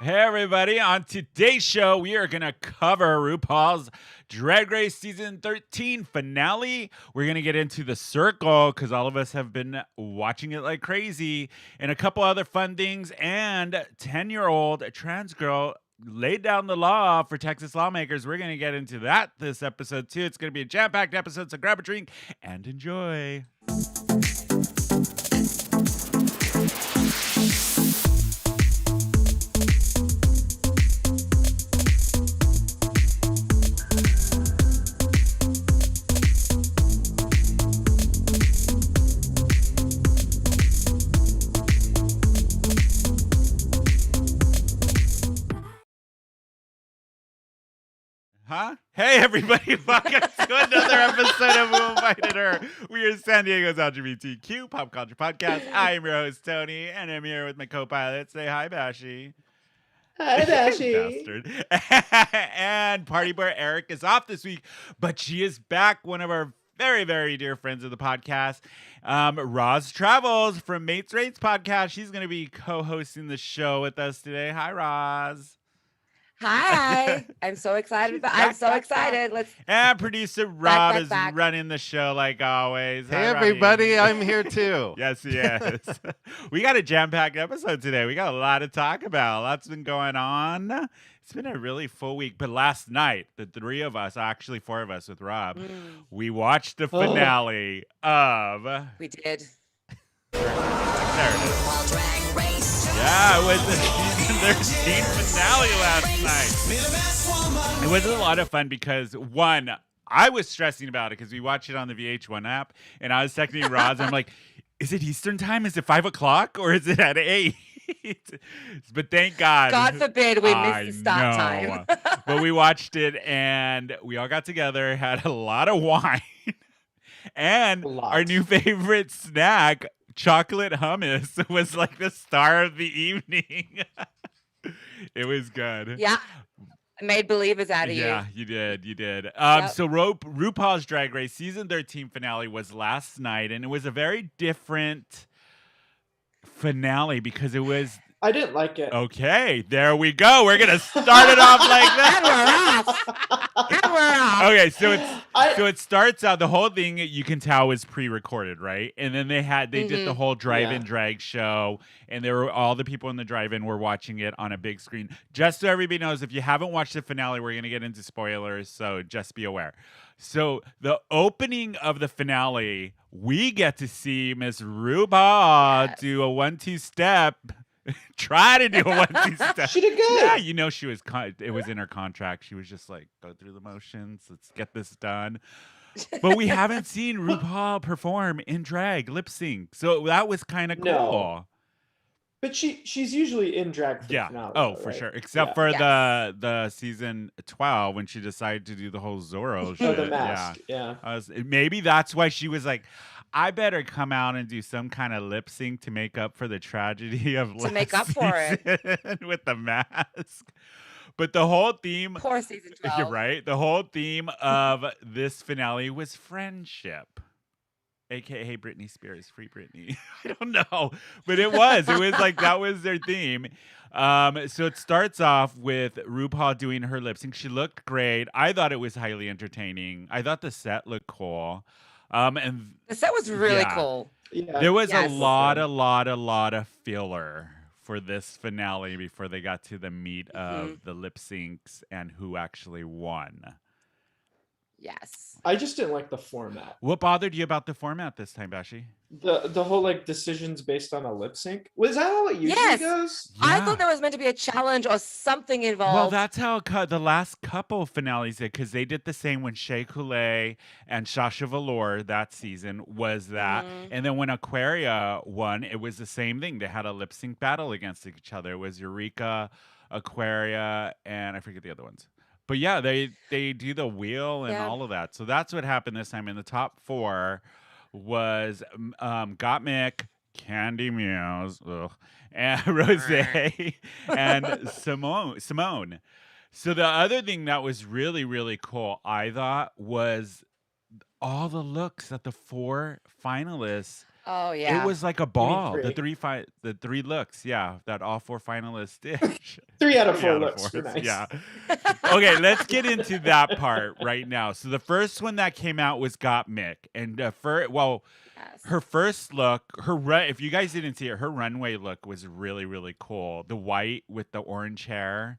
Hey everybody, on today's show, we are going to cover RuPaul's Drag Race Season 13 finale. We're going to get into the circle because all of us have been watching it like crazy, and a couple other fun things, and 10-year-old trans girl laid down the law for Texas lawmakers. We're going to get into that this episode too. It's going to be a jam-packed episode, so grab a drink and enjoy. Hey everybody, welcome to another episode of Who Invited Her. We are San Diego's LGBTQ pop culture podcast. I am your host, Tony, and I'm here with my co-pilot. Say hi, Bashy. Hi, Bashy. Bastard. And Party Boy Eric is off this week, but she is back, one of our very, very dear friends of the podcast. Roz Travels from Mates Rates podcast. She's going to be co-hosting the show with us today. Hi, Roz. Hi, I'm so excited. I'm so excited. And producer Rob is running the show like always. Hey, everybody. I'm here too. Yes, he is. We got a jam-packed episode today. We got a lot to talk about. A lot's been going on. It's been a really full week. But last night, the three of us, actually four of us with Rob, we watched the finale of... We did. There it is. RuPaul Drag Race. Yeah, it was the season 13 finale last night. It was a lot of fun because, one, I was stressing about it because we watched it on the VH1 app, and I was texting Roz, and I'm like, is it Eastern time? Is it 5 o'clock? Or is it at 8? But thank God. God forbid we missed the start time. But we watched it, and we all got together, had a lot of wine, and our new favorite snack, chocolate hummus, was like the star of the evening. It was good. Yeah. I made believers out of you. Yeah, you did. So RuPaul's Drag Race Season 13 finale was last night, and it was a very different finale because it was... I didn't like it. Okay, there we go. We're gonna start it off like that. And we're off. Okay, so it starts out. The whole thing you can tell was pre-recorded, right? And then they did the whole drive-in drag show, and there were all the people in the drive-in were watching it on a big screen. Just so everybody knows, if you haven't watched the finale, we're gonna get into spoilers, so just be aware. So the opening of the finale, we get to see Miss RuPaul do a 1-2 step. Try to do a 1-2 step. She did good. Yeah, you know it was in her contract. She was just like, go through the motions. Let's get this done. But we haven't seen RuPaul perform in drag, lip sync. So that was kind of cool. No. But she's usually in drag for the finale. Oh, for sure. Except for the season 12 when she decided to do the whole Zorro shit. The mask. Yeah. Maybe that's why she was like, I better come out and do some kind of lip sync to make up for the tragedy of to make up for it with the mask. But the whole theme, poor season 12. You're right. The whole theme of this finale was friendship, aka Britney Spears, free Britney. I don't know, but it was like that was their theme. So it starts off with RuPaul doing her lip sync. She looked great. I thought it was highly entertaining. I thought the set looked cool. And the set was really cool. Yeah. There was a lot of filler for this finale before they got to the meat of the lip syncs and who actually won. Yes. I just didn't like the format. What bothered you about the format this time, Bashi? The whole like decisions based on a lip sync. Was that how it usually goes? Yeah. I thought there was meant to be a challenge or something involved. Well, that's how the last couple finales did, because they did the same when Shea Coulee and Sasha Velour that season was that. And then when Aquaria won, it was the same thing. They had a lip sync battle against each other. It was Eureka, Aquaria, and I forget the other ones. But yeah, they do the wheel and all of that. So that's what happened this time. In the top 4 was Gottmik, Candy Muse, and Rose, and Simone. So the other thing that was really, really cool, I thought, was all the looks that the 4 finalists Oh It yeah. was like a You mean ball. The three? the 3 looks, yeah, that all 4 finalists did. 3 out of 3 4 out of looks 4, were nice. yeah. Okay, let's get into that part right now. So the first one that came out was Got Mick, and Yes. her first look, if you guys didn't see it, her runway look was really, really cool. The white with the orange hair.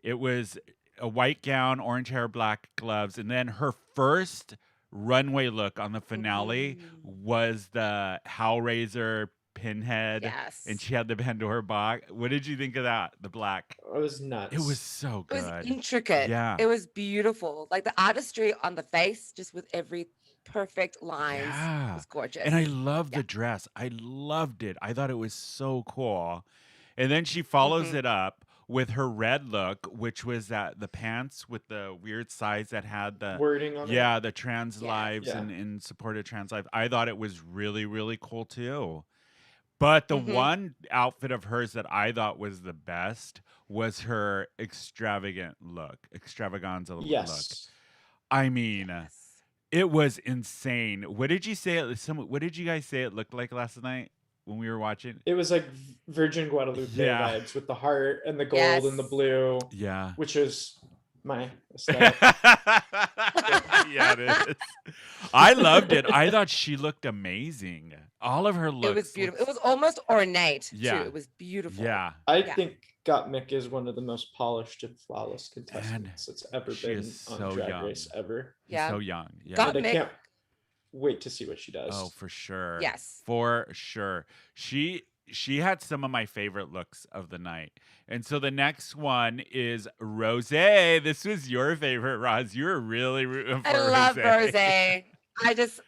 It was a white gown, orange hair, black gloves, and then her first runway look on the finale was the Hellraiser pinhead, and Yes. she had the Pandora box. What did you think of that? The black. It was nuts. It was so It was good. intricate. Yeah. It was beautiful. Like the artistry on the face, just with every perfect lines, Yeah. was gorgeous. And I love Yeah. the dress. I loved it. I thought it was so cool. And then she follows it up with her red look, which was the pants with the weird size that had the wording on it. yeah, the trans Yeah. lives Yeah. and in support of trans life. I thought it was really, really cool too. But the one outfit of hers that I thought was the best was her extravaganza look. Yes. I mean, Yes. it was insane. What did you say? What did you guys say it looked like last night when we were watching? It was like Virgin Guadalupe Yeah. vibes with the heart and the gold and the Yes. blue, Yeah. which is my aesthetic. Yeah, it is. I loved it. I thought she looked amazing. All of her looks. It was beautiful. It was almost ornate Yeah. too. It was beautiful. Yeah. I Yeah. think Got Mick is one of the most polished and flawless contestants that's ever she been is on so Drag young. Race ever. Yeah. So young. Yeah. Got And I Mick. can't wait to see what she does. Oh, for sure. Yes. For sure. She had some of my favorite looks of the night. And so the next one is Rose. This was your favorite, Roz. You were really rooting for I love Rose.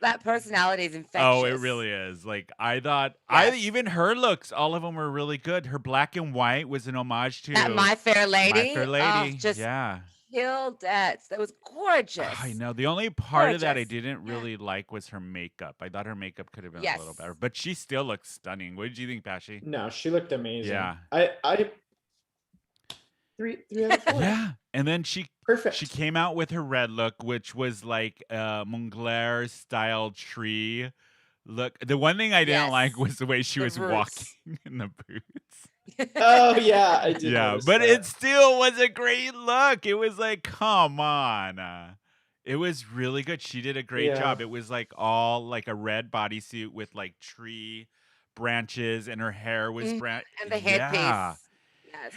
That personality is infectious. Oh, it really is. Like I thought, Yes. even her looks, all of them were really good. Her black and white was an homage to That My Fair Lady. My Fair Lady. Just yeah. killed it. That was gorgeous. I know. The only part of that I Gorgeous. didn't Yeah. really like was her makeup. I thought her makeup could have been a little Yes. better, but she still looks stunning. What did you think, Pashi? No, she looked amazing. Yeah. I 3 out of 4. Yeah. And then she Perfect. came out with her red look, which was like Munglair style tree look. The one thing I didn't Yes. like was the way she The was roots. walking in the boots. Oh yeah, I did. Yeah, notice but that. it still was a great look. It was like, come on. It was really good. She did a great Yeah. job. It was like all like a red bodysuit with like tree branches, and her hair was And the headpiece. Yeah. Yes.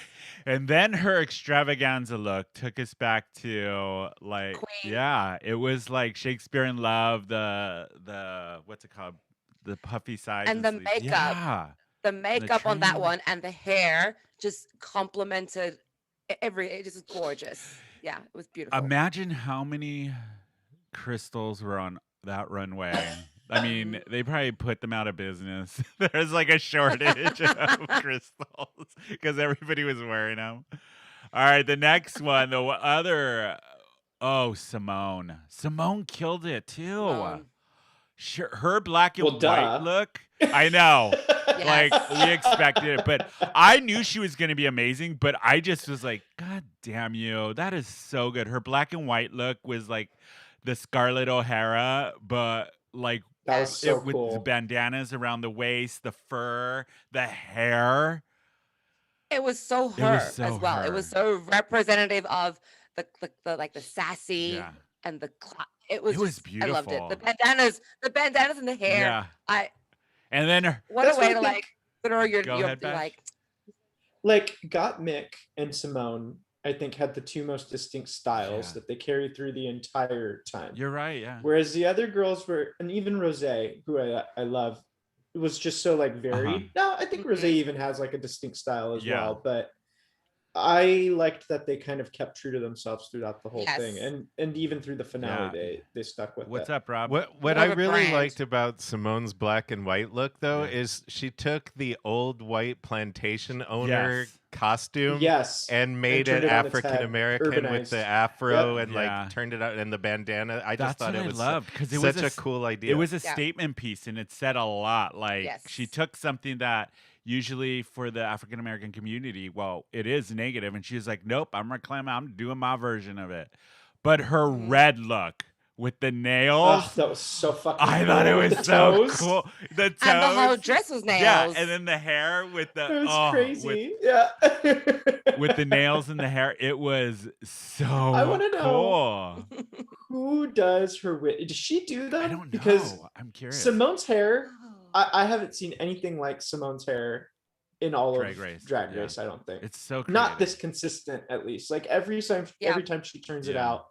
And then her extravaganza look took us back to like, Queen. yeah, it was like Shakespeare in Love, the what's it called? The puffy sides And the sleeves. makeup. Yeah. The makeup on that train. one and the hair just complemented it just was gorgeous. Yeah, it was beautiful. Imagine how many crystals were on that runway. I mean, they probably put them out of business. There's like a shortage of crystals because everybody was wearing them. All right, the next one, the other. Oh, Simone. Simone killed it too. Simone. Sure, her black and Well, white duh. look. I know. Yes. Like we expected it, but I knew she was going to be amazing. But I just was like, God damn you, that is so good. Her black and white look was like the Scarlett O'Hara, but like That was so with the cool. bandanas around the waist, the fur, the hair. It was so It her was so as well. It her. was so representative of the like the sassy Yeah, and the it was was just- I loved it. beautiful. The bandanas and the hair. yeah. And then What That's a way what to I like think- throw your Go ahead, Bash. like Like Got Mick and Simone, I think had the 2 most distinct styles Yeah. that they carried through the entire time. You're right. Yeah. Whereas the other girls were, and even Rose, who I love, was just so like varied. No, I think Rose Mhm. even has like a distinct style as Yeah. well, but I liked that they kind of kept true to themselves throughout the whole Yes. thing, and even through the finale, Yeah. they stuck with What's it. up, Rob? What More I of a really brand. liked about Simone's black and white look, though, Yeah. is she took the old white plantation owner Yes. costume Yes, and made turned it it on its head, African American with urbanized. the afro and Yeah. like turned it out and the bandana. I just That's thought what it I was loved because it such was a cool idea. It was a Yeah. statement piece, and it said a lot. Like she Yes. took something that usually for the African American community, well, it is negative, and she was like, "Nope, I'm reclaiming. I'm doing my version of it." But her Mhm. red look with the nails. Oh, that was so fucking I thought it cool. was The so toes. cool. The toes. And the whole dress was nails. Yeah, and then the hair with the It was with crazy. Yeah. with the nails and the hair. It was so I wanna know. cool. Who does her wig? Does she do them? I don't know. Because I'm curious. Simone's hair, I haven't seen anything like Simone's hair in all Drag of Race, Drag yeah. Race, I don't think. It's so Not creative. this consistent, at least. Like every time she turns it Yeah. out,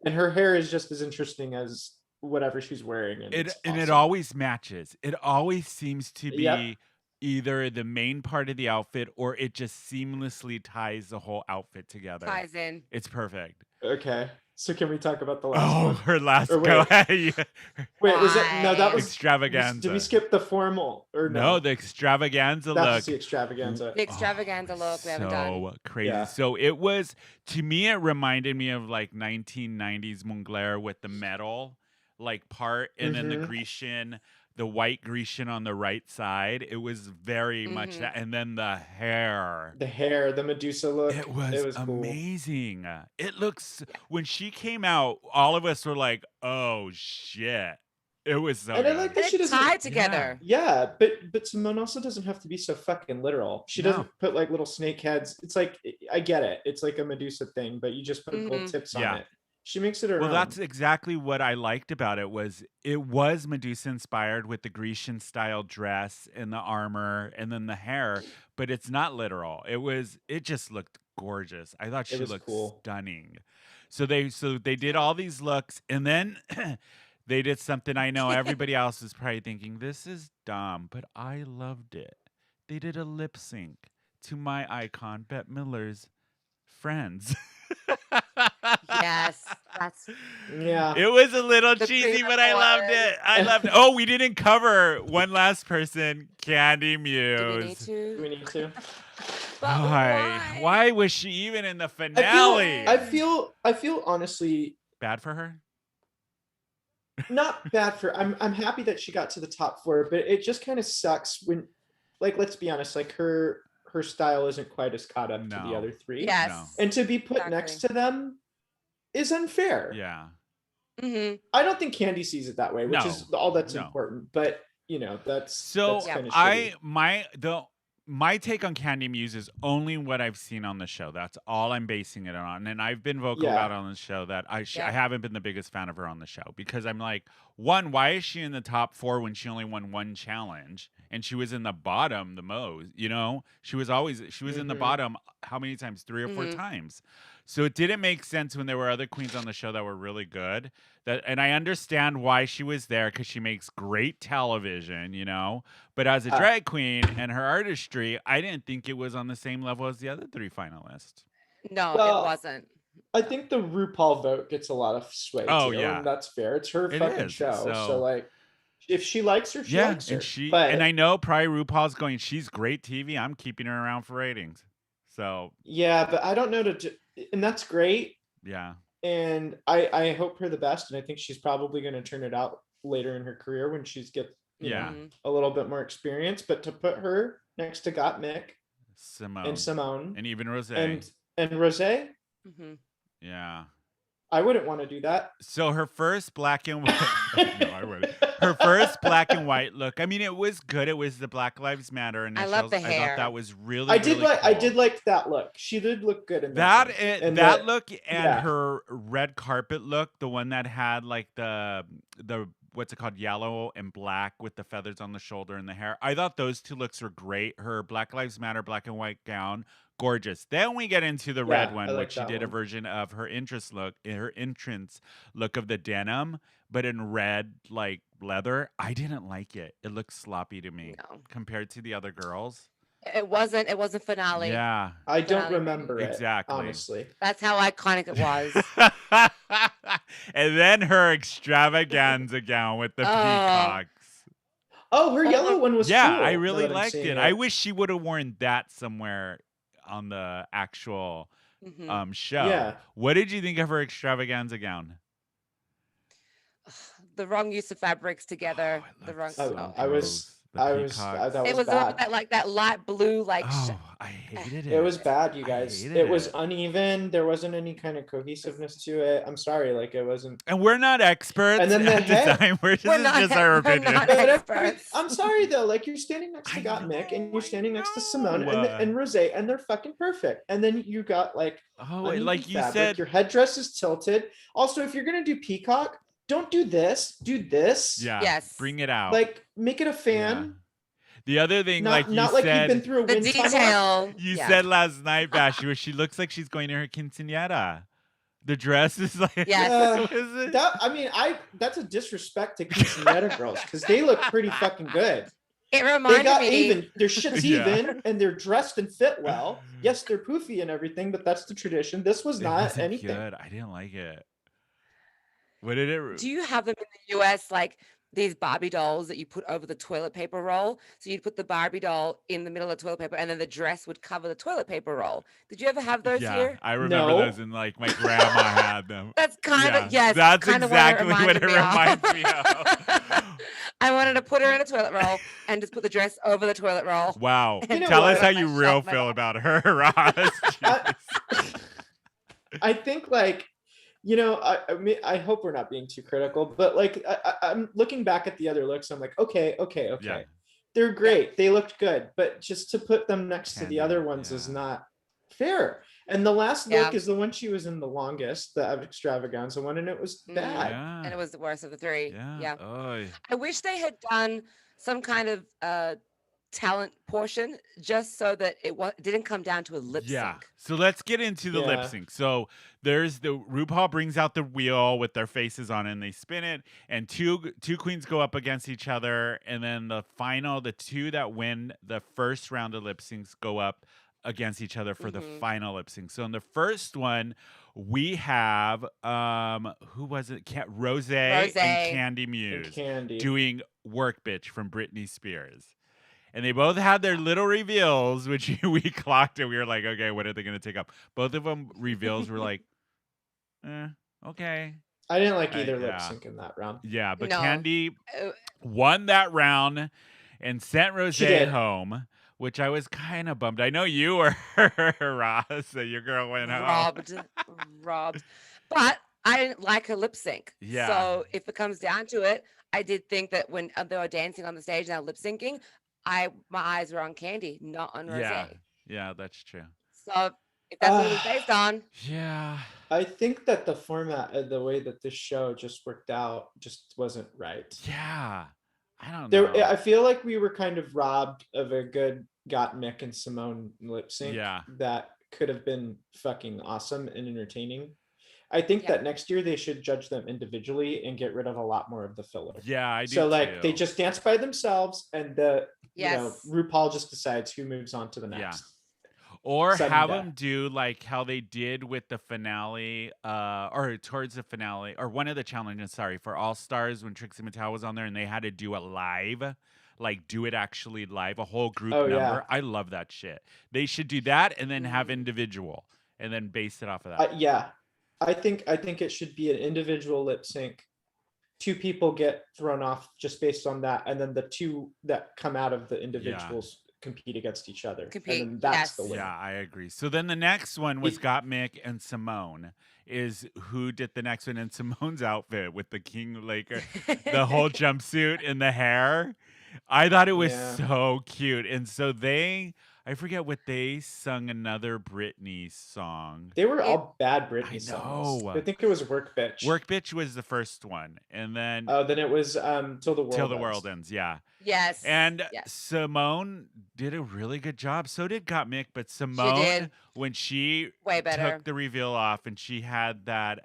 and her hair is just as interesting as whatever she's wearing. And It it's and it awesome. always matches. It always seems to be Yep. either the main part of the outfit or it just seamlessly ties the whole outfit together. Ties in. It's perfect. Okay. So can we talk about the last Oh, one? her last Or go wait. ahead. Wait, was it no? That was Extravaganza. Did we skip the formal or no? No, the extravaganza That's look. the extravaganza. The extravaganza look we haven't done. So crazy. Yeah. So it was, to me, it reminded me of like 1990s Munglair with the metal like part and then the Mhm. Grecian, the white Grecian on the right side. It was very much Mhm. that. And then the hair. The hair, the Medusa look. It was cool. amazing. It looks, when she came out, all of us were like, oh shit. It was so And I good. like that And she it doesn't. tied together. Yeah, but Simone also doesn't have to be so fucking literal. She No. doesn't put like little snake heads. It's like, I get it. It's like a Medusa thing, but you just put gold Mhm. tips Yeah. on it. She makes it her Well, own. that's exactly what I liked about it was Medusa inspired with the Grecian style dress and the armor and then the hair, but it's not literal. It just looked gorgeous. I thought It she was looked cool. stunning. So they did all these looks and then they did something I know everybody else is probably thinking this is dumb, but I loved it. They did a lip sync to my icon Bette Midler's Friends. Yes, that's Yeah. It was a little The cheesy, cream but I loved one. it. I loved it. Oh, we didn't cover one last person, Candy do we need Muse. Do we to? need to? But Why? Why was she even in the I finale? feel honestly Bad for her? not bad for. I'm happy that she got to the top 4, but it just kind of sucks when, like, let's be honest, like her style isn't quite as caught up to the No. other 3. Yes. No. And to be put next to them is unfair. Yeah. hmm I don't think Candy sees it that way, which is all that's No. important. But that's So that's kind of shitty. my take on Candy Muse is only what I've seen on the show. That's all I'm basing it on. And I've been vocal Yeah. about on the show that I Yeah. haven't been the biggest fan of her on the show because I'm like, one, why is she in the top 4 when she only won one challenge and she was in the bottom the most? You know, she was in the Mhm. bottom how many times? 3 or 4 Mhm. times. So it didn't make sense when there were other queens on the show that were really good. And I understand why she was there because she makes great television, you know. But as a drag queen and her artistry, I didn't think it was on the same level as the other 3 finalists. No, Well, it wasn't. I think the RuPaul vote gets a lot of sway Oh, too, yeah. and that's fair. It's her It fucking is, show. so- So like, if she likes her, she likes her. And I know probably RuPaul's going, she's great TV. I'm keeping her around for ratings. So yeah, but I don't know and that's great. yeah. And I hope her the best, and I think she's probably going to turn it out later in her career when she's you Yeah. know, Mhm. a little bit more experience. But to put her next to Got Mick Simone. and Simone And even Rose. and Rosé, hmm Yeah. I wouldn't want to do that. So her first black and white. No, I wouldn't. Her first black and white look. I mean, it was good. It was the Black Lives Matter initials. love the I thought hair. that was really. I did really I cool. did like that look. She did look good in that. one. And That the- look and yeah. her red carpet look, the one that had like the what's it called, yellow and black with the feathers on the shoulder and the hair. I thought those 2 looks were great. Her Black Lives Matter black and white gown, gorgeous. Then we get into the red Yeah, one, I like which she that did a one. version of her entrance look of the denim, but in red like leather. I didn't like it. It looked sloppy to me No, compared to the other girls. it wasn't. It wasn't finale. Yeah, I don't Finale. remember it Exactly. honestly. That's how iconic it was. and then her extravaganza gown with the peacocks. Oh, her yellow one was Yeah, cool, I now really that I'm liked seeing it. I wish she would have worn that somewhere on the actual Mhm. show. Yeah. What did you think of her extravaganza gown? The wrong use of fabrics together. Oh, it The looked wrong. so oh. I was The That peacocks. was It was all bad. that light blue Oh, I hated It was it. bad, you I guys. hated It was it. uneven. There wasn't any kind of cohesiveness to it. I'm sorry, like it wasn't. And we're not experts And then the at head. design. This We're is not just our we're opinion. not But experts. I'm sorry though. Like you're standing next to I Got Mick, and know, you're standing next to Simone know. and Rose, and they're fucking perfect. And then you got like Oh, uneven like you fabric. said. Your headdress is tilted. Also, if you're gonna do peacock, don't do this. Do this. Yeah. Yes. Bring it out. Like make it a Yeah. fan. The other thing, Not like you not like you've been said, through a The wind tunnel. detail. you yeah. said last night, Bash, she looks like she's going to her quinceañera. The dress is like, Yes. what is it? That's a disrespect to quinceañera girls because they look pretty fucking good. It They reminded got me. even. Their shit's Yeah. even, and they're dressed and fit well. Yes, they're poofy and everything, but that's the tradition. This was It not wasn't anything. good. I didn't like it. What did it? Do you have them in the US like these Barbie dolls that you put over the toilet paper roll? So you'd put the Barbie doll in the middle of the toilet paper and then the dress would cover the toilet paper roll. Did you ever have those Yeah, here? I remember No. those, and like my grandma had them. That's kind Yeah, of, yes. that's kind of exactly what reminded it me of. reminds me of. I wanted to put her in a toilet roll and just put the dress over the toilet roll. Wow. You know Tell what? us how My you shelf, real my feel doll. about her, Ross. Jesus. I think like, I hope we're not being too critical, but like I'm looking back at the other looks. I'm like, okay. Yeah. They're great. They looked good, but just to put them next to the Candy, other ones is yeah. not fair. And the last Yeah. look is the one she was in the longest, the Extravaganza one, and it was bad. Yeah. And it was the worst of the three. Yeah. Oy. I wish they had done some kind of talent portion just so that it didn't come down to a lip Yeah. sync. So let's get into the lip Yeah. sync. So there's the RuPaul brings out the wheel with their faces on it and they spin it, and two queens go up against each other, and then the two that win the first round of lip syncs go up against each other for the final lip sync. So in the first one, we have who was it? Rose and Candy Muse And Candy. doing Work Bitch from Britney Spears. And they both had their little reveals, which we clocked, and we were like, okay, what are they going to take up? Both of them reveals were like, okay. I didn't like either lip yeah. sync in that round. Yeah, but No. Candy Uh, won that round and sent Rose She did. home, which I was kind of bummed. I know you were, Ross, that your girl went home. robbed. But I didn't like her lip sync. Yeah. So if it comes down to it, I did think that when they were dancing on the stage and they were lip syncing, my eyes were on Candy, not on Rose. Yeah, that's true. So if that's what it was based on, Yeah. I think that the format of the way that this show just worked out just wasn't right. Yeah. I don't know. I feel like we were kind of robbed of a good Got Mick and Simone lip sync Yeah. that could have been fucking awesome and entertaining. I think Yeah. that next year they should judge them individually and get rid of a lot more of the filler. Yeah, I do. So like too. they just dance by themselves, and yes. RuPaul just decides who moves on to the next. Yeah. Or Sudden have death. them do like how they did with the finale, or towards the finale, or one of the challenges, for All Stars when Trixie Mattel was on there and they had to do it live, like do it actually live, a whole group Oh, number. yeah. I love that shit. They should do that and then have individual and then base it off of that. Yeah, I think it should be an individual lip sync. Two people get thrown off just based on that, and then the two that come out of the individuals compete against each other. Compete, and then that's the yes. winner. Yeah, I agree. So then the next one was Got Mick and Simone. Is who did the next one in Simone's outfit with the King Laker, the whole jumpsuit and the hair. I thought it was Yeah. so cute. And so I forget what they sung, another Britney song. They were all bad Britney I songs. know. I think it was Work Bitch. Work Bitch was the first one. And then Oh, then it was Till the World Till the Ends. World Ends, yeah. Yes. And yes. Simone did a really good job. So did Got Mick, but Simone, did. when she Way better. took the reveal off and she had that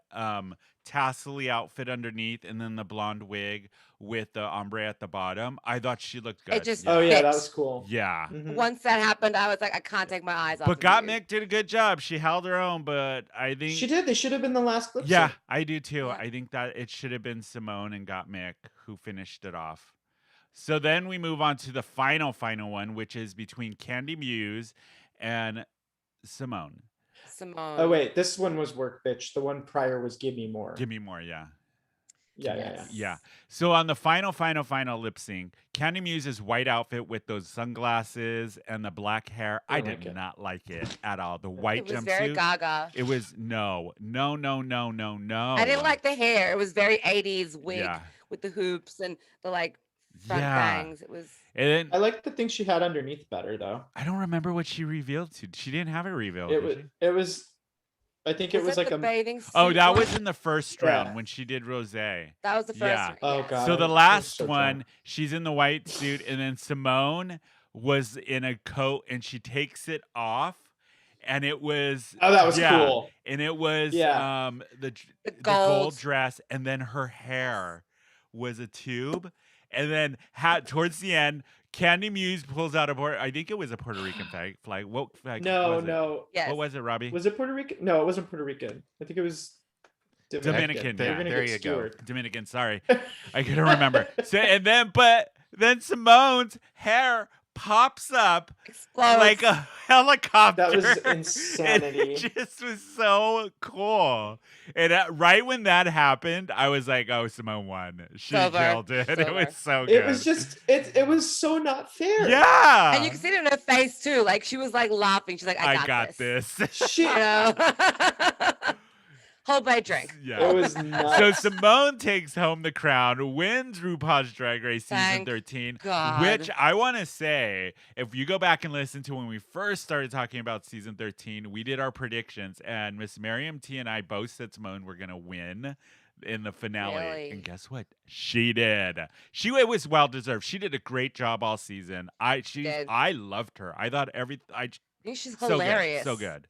tassel-y outfit underneath and then the blonde wig with the ombre at the bottom, I thought she looked good. It just Oh yeah, that fit. was cool. Yeah. Mhm. Once that happened, I was like, I can't take my eyes off. But of Got you. Mick did a good job. She held her own, but I think She did. They should have been the last lip yeah, sync. I do too. Yeah. I think that it should have been Simone and Got Mick who finished it off. So then we move on to the final one, which is between Candy Muse and Simone. Simone. Oh wait, this one was Work Bitch. The one prior was Give Me More. Give me more, yeah. Yeah. Yeah. So on the final lip sync, Candy Muse's white outfit with those sunglasses and the black hair, I Didn't did like it. not like it at all. The white It was very jumpsuit, gaga. it was no. I didn't like the hair. It was very 80s wig Yeah. with the hoops and the like front Yeah. bangs. It was And then I like the thing she had underneath better though. I don't remember what she revealed to. She didn't have a reveal, It did was she? it was I think it was that like the a bathing suit Oh, that one? was in the first round Yeah. when she did Rosé. That was the first Yeah. one. Oh, yes. God. So I the was last so one, drunk. she's in the white suit, and then Simone was in a coat, and she takes it off, and it was Oh, that was yeah, cool. and it was Yeah. the gold. gold dress, and then her hair was a tube, and then towards the end, Candy Muse pulls out I think it was a Puerto Rican flag. What flag No, was it? no. Yes. What was it, Robbie? Was it Puerto Rican? No, it wasn't Puerto Rican. I think it was Dominican, We're yeah. gonna There get you go. Stewart. Dominican, sorry. I couldn't remember. So then Simone's hair pops up Explodes. like a helicopter. That was And insanity. it just was so cool. And right when that happened, I was like, "Oh, Simone won. She Silver. killed it. It Silver. was so good." It was just it was so not fair. yeah. And you can see it in her face too. Like she was like laughing. She's like, I got this. She You know? Hold my drink. Yeah. it was nuts. So Simone takes home the crown, wins RuPaul's Drag Race season Thank 13, God. which I want to say, if you go back and listen to when we first started talking about season 13, we did our predictions, and Miss Miriam T and I both said Simone were going to win in the finale. Really? And guess what? She did. It was well deserved. She did a great job all season. did. I loved her. I thought I think she's so hilarious. good. So good.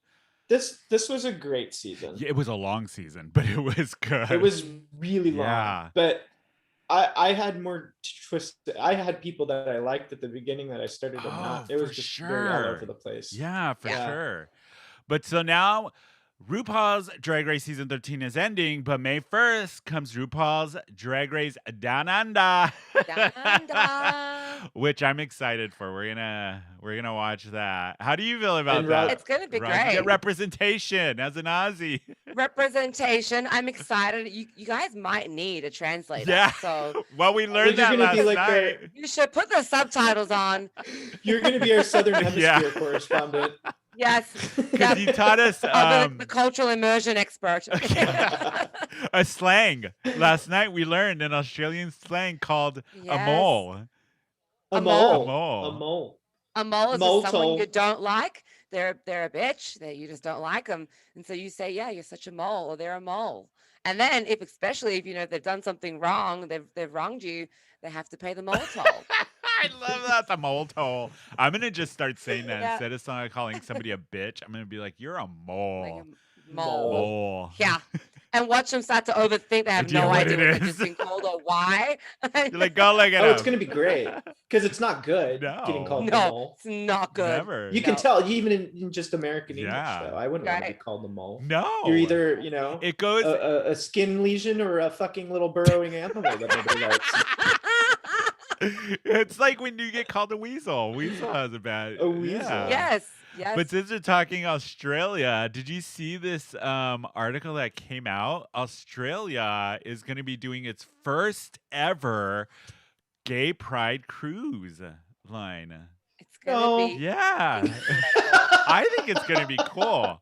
This was a great season. Yeah, it was a long season, but it was good. It was really long. Yeah. But I had more twist. I had people that I liked at the beginning that I started to not. It was for just very all sure. over the place. Yeah, for Yeah. sure. But so now RuPaul's Drag Race season 13 is ending, but May 1st comes RuPaul's Drag Race Down Under, Down Under. which I'm excited for. We're gonna watch that. How do you feel about And that? It's gonna be Roz? You great. get representation as an Aussie. Representation. I'm excited. You guys might need a translator. Yeah. So Well, we learned you're that gonna be last like night. you should put the subtitles on. You're going to be our Southern Yeah. Hemisphere correspondent. Yes. Because you taught us The cultural immersion expert. a slang. Last night we learned an Australian slang called a Yes. mole. A A mole. mole. A mole. A mole is just someone Molto. you don't like. They're a bitch. That you just don't like them, and so you say, "Yeah, you're such a mole," or "They're a mole." And then, especially if you know they've done something wrong, they've wronged you, they have to pay the mole toll. I love that, the mole toll. I'm gonna just start saying that Yeah. instead of calling somebody a bitch. I'm gonna be like, "You're a Like mole." a mole. Mole. Yeah. And watch them start to overthink. They have Do you know no what idea it what they've is? just been called or why. You're like, go look it Oh, up. it's going to be great because it's not good getting No. called a No, mole. it's not good. Never. You can No. tell even in just American English Yeah. though. I wouldn't want to be Right. called a mole. No. You're either, It goes. a skin lesion or a fucking little burrowing animal that nobody likes. It's like when you get called a weasel. Weasel has a bad. A weasel. Yeah. Yes. Yes. But since we're talking Australia, did you see this article that came out? Australia is going to be doing its first ever gay pride cruise line. It's gonna No. be. Yeah. incredible. I think it's going to be cool.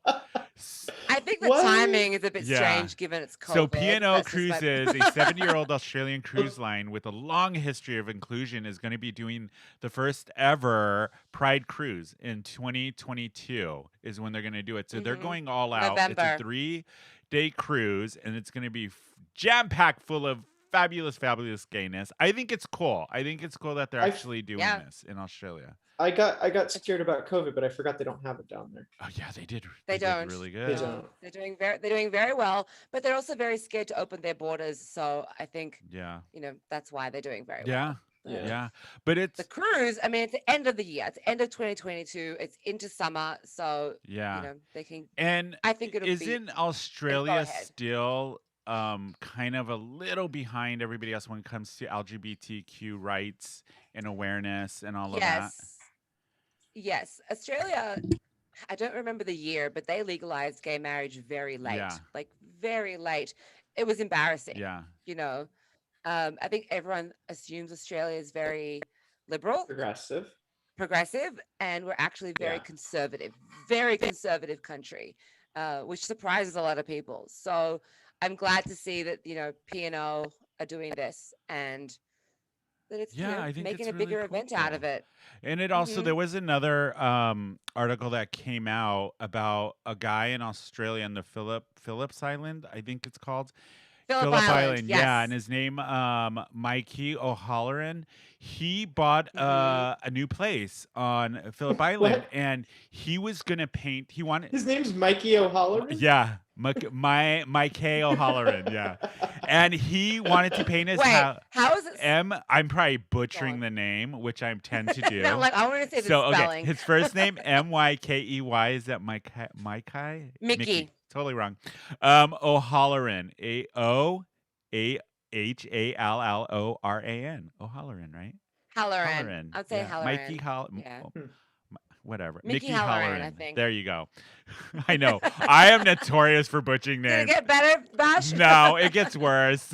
I think the What? timing is a bit Yeah. strange given it's COVID. So P&O That's just my- Cruises, a 70-year-old Australian cruise line with a long history of inclusion, is going to be doing the first ever Pride cruise in 2022 is when they're going to do it. So they're Mhm. going all out. It's November. a 3-day cruise, and it's going to be jam-packed full of fabulous gayness. I think it's cool. I think it's cool that they're I've- actually doing Yeah. this in Australia. I got scared about COVID, but I forgot they don't have it down there. Oh yeah, they did. They did don't. really They good. don't. They're doing very well, but they're also very scared to open their borders. So I think Yeah. that's why they're doing very Yeah. well. Yeah. Yeah. But it's The cruise, I mean, it's the end of the year. It's the end of 2022. It's into summer, so yeah. they can. And I think it'll be. isn't Australia ahead. still kind of a little behind everybody else when it comes to LGBTQ rights and awareness and all of that? Yes. Yes. Australia, I don't remember the year, but they legalized gay marriage very late, Yeah. like very late. it was embarrassing. Yeah. You know, I think everyone assumes Australia is very liberal, progressive, and we're actually very conservative country, which surprises a lot of people. So I'm glad to see that, you know, P&O are doing this and that it's, you know, I think making it's a really bigger event out cool. of it. And it also, there was another article that came out about a guy in Australia in the Phillips Island, I think it's called. Phillip Island, yeah, yes. and his name Mikey O'Halloran. He bought a new place on Phillip Island, What? and he was gonna paint. He wanted His name's Mikey O'Halloran? yeah, Mikey O'Halloran, yeah, and he wanted to paint his Wait, house. how is it? I'm probably butchering the name, which I tend to do. No, like I want to say the So spelling. okay, his first name Mykey. Is that Mickey? Mickey. Totally wrong. O'Halloran. O'Halloran. O'Halloran, right? Halloran. I'd say yeah. Halloran. Mikey Yeah. whatever. Mickey Mickey Halloran, I Halloran. think. There you go. I know. I am notorious for butchering Did it names. get better, Bash? No, it gets worse.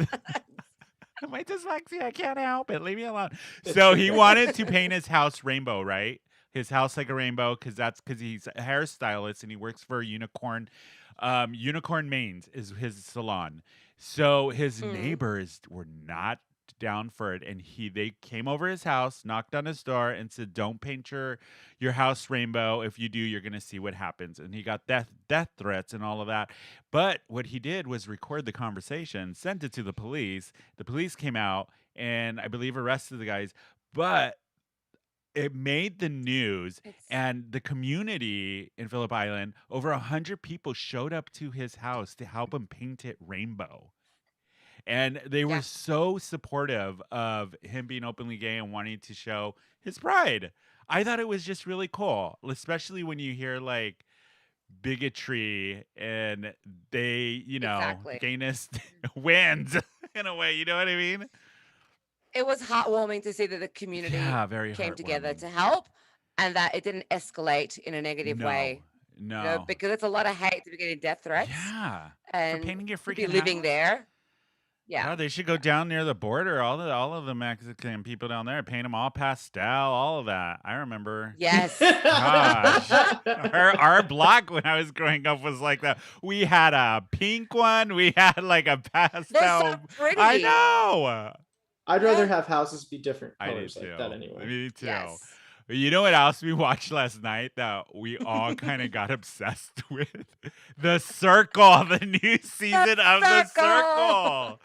My dyslexia, I can't help it. Leave me alone. So he wanted to paint his house rainbow, right? His house like a rainbow, because he's a hairstylist and he works for Unicorn. Unicorn Mains is his salon. So his neighbors were not down for it, and they came over his house, knocked on his door, and said, "Don't paint your house rainbow. If you do, you're gonna see what happens." And he got death threats and all of that. But what he did was record the conversation, sent it to the police. The police came out and I believe arrested the guys. But it made the news, and the community in Phillip Island, over 100 people showed up to his house to help him paint it rainbow. And they were so supportive of him being openly gay and wanting to show his pride. I thought it was just really cool, especially when you hear like bigotry and they, gayness wins in a way. You know what I mean? It was heartwarming to see that the community very came together heartwarming. to help and that it didn't escalate in a negative way. No. You know, because it's a lot of hate to be getting death threats. Yeah. And for painting your to freaking be living house. there. Yeah. Oh, they should go down near the border. All of the Mexican people down there, paint them all pastel, all of that. I remember. Yes. Gosh. Our block when I was growing up was like that. We had a pink one. We had like a pastel. They're so pretty. I know. I'd rather have houses be different I do colors too. like that anyway. Me too. Yes. You know what else we watched last night that we all kind of got obsessed with? The Circle, the new season of The Circle.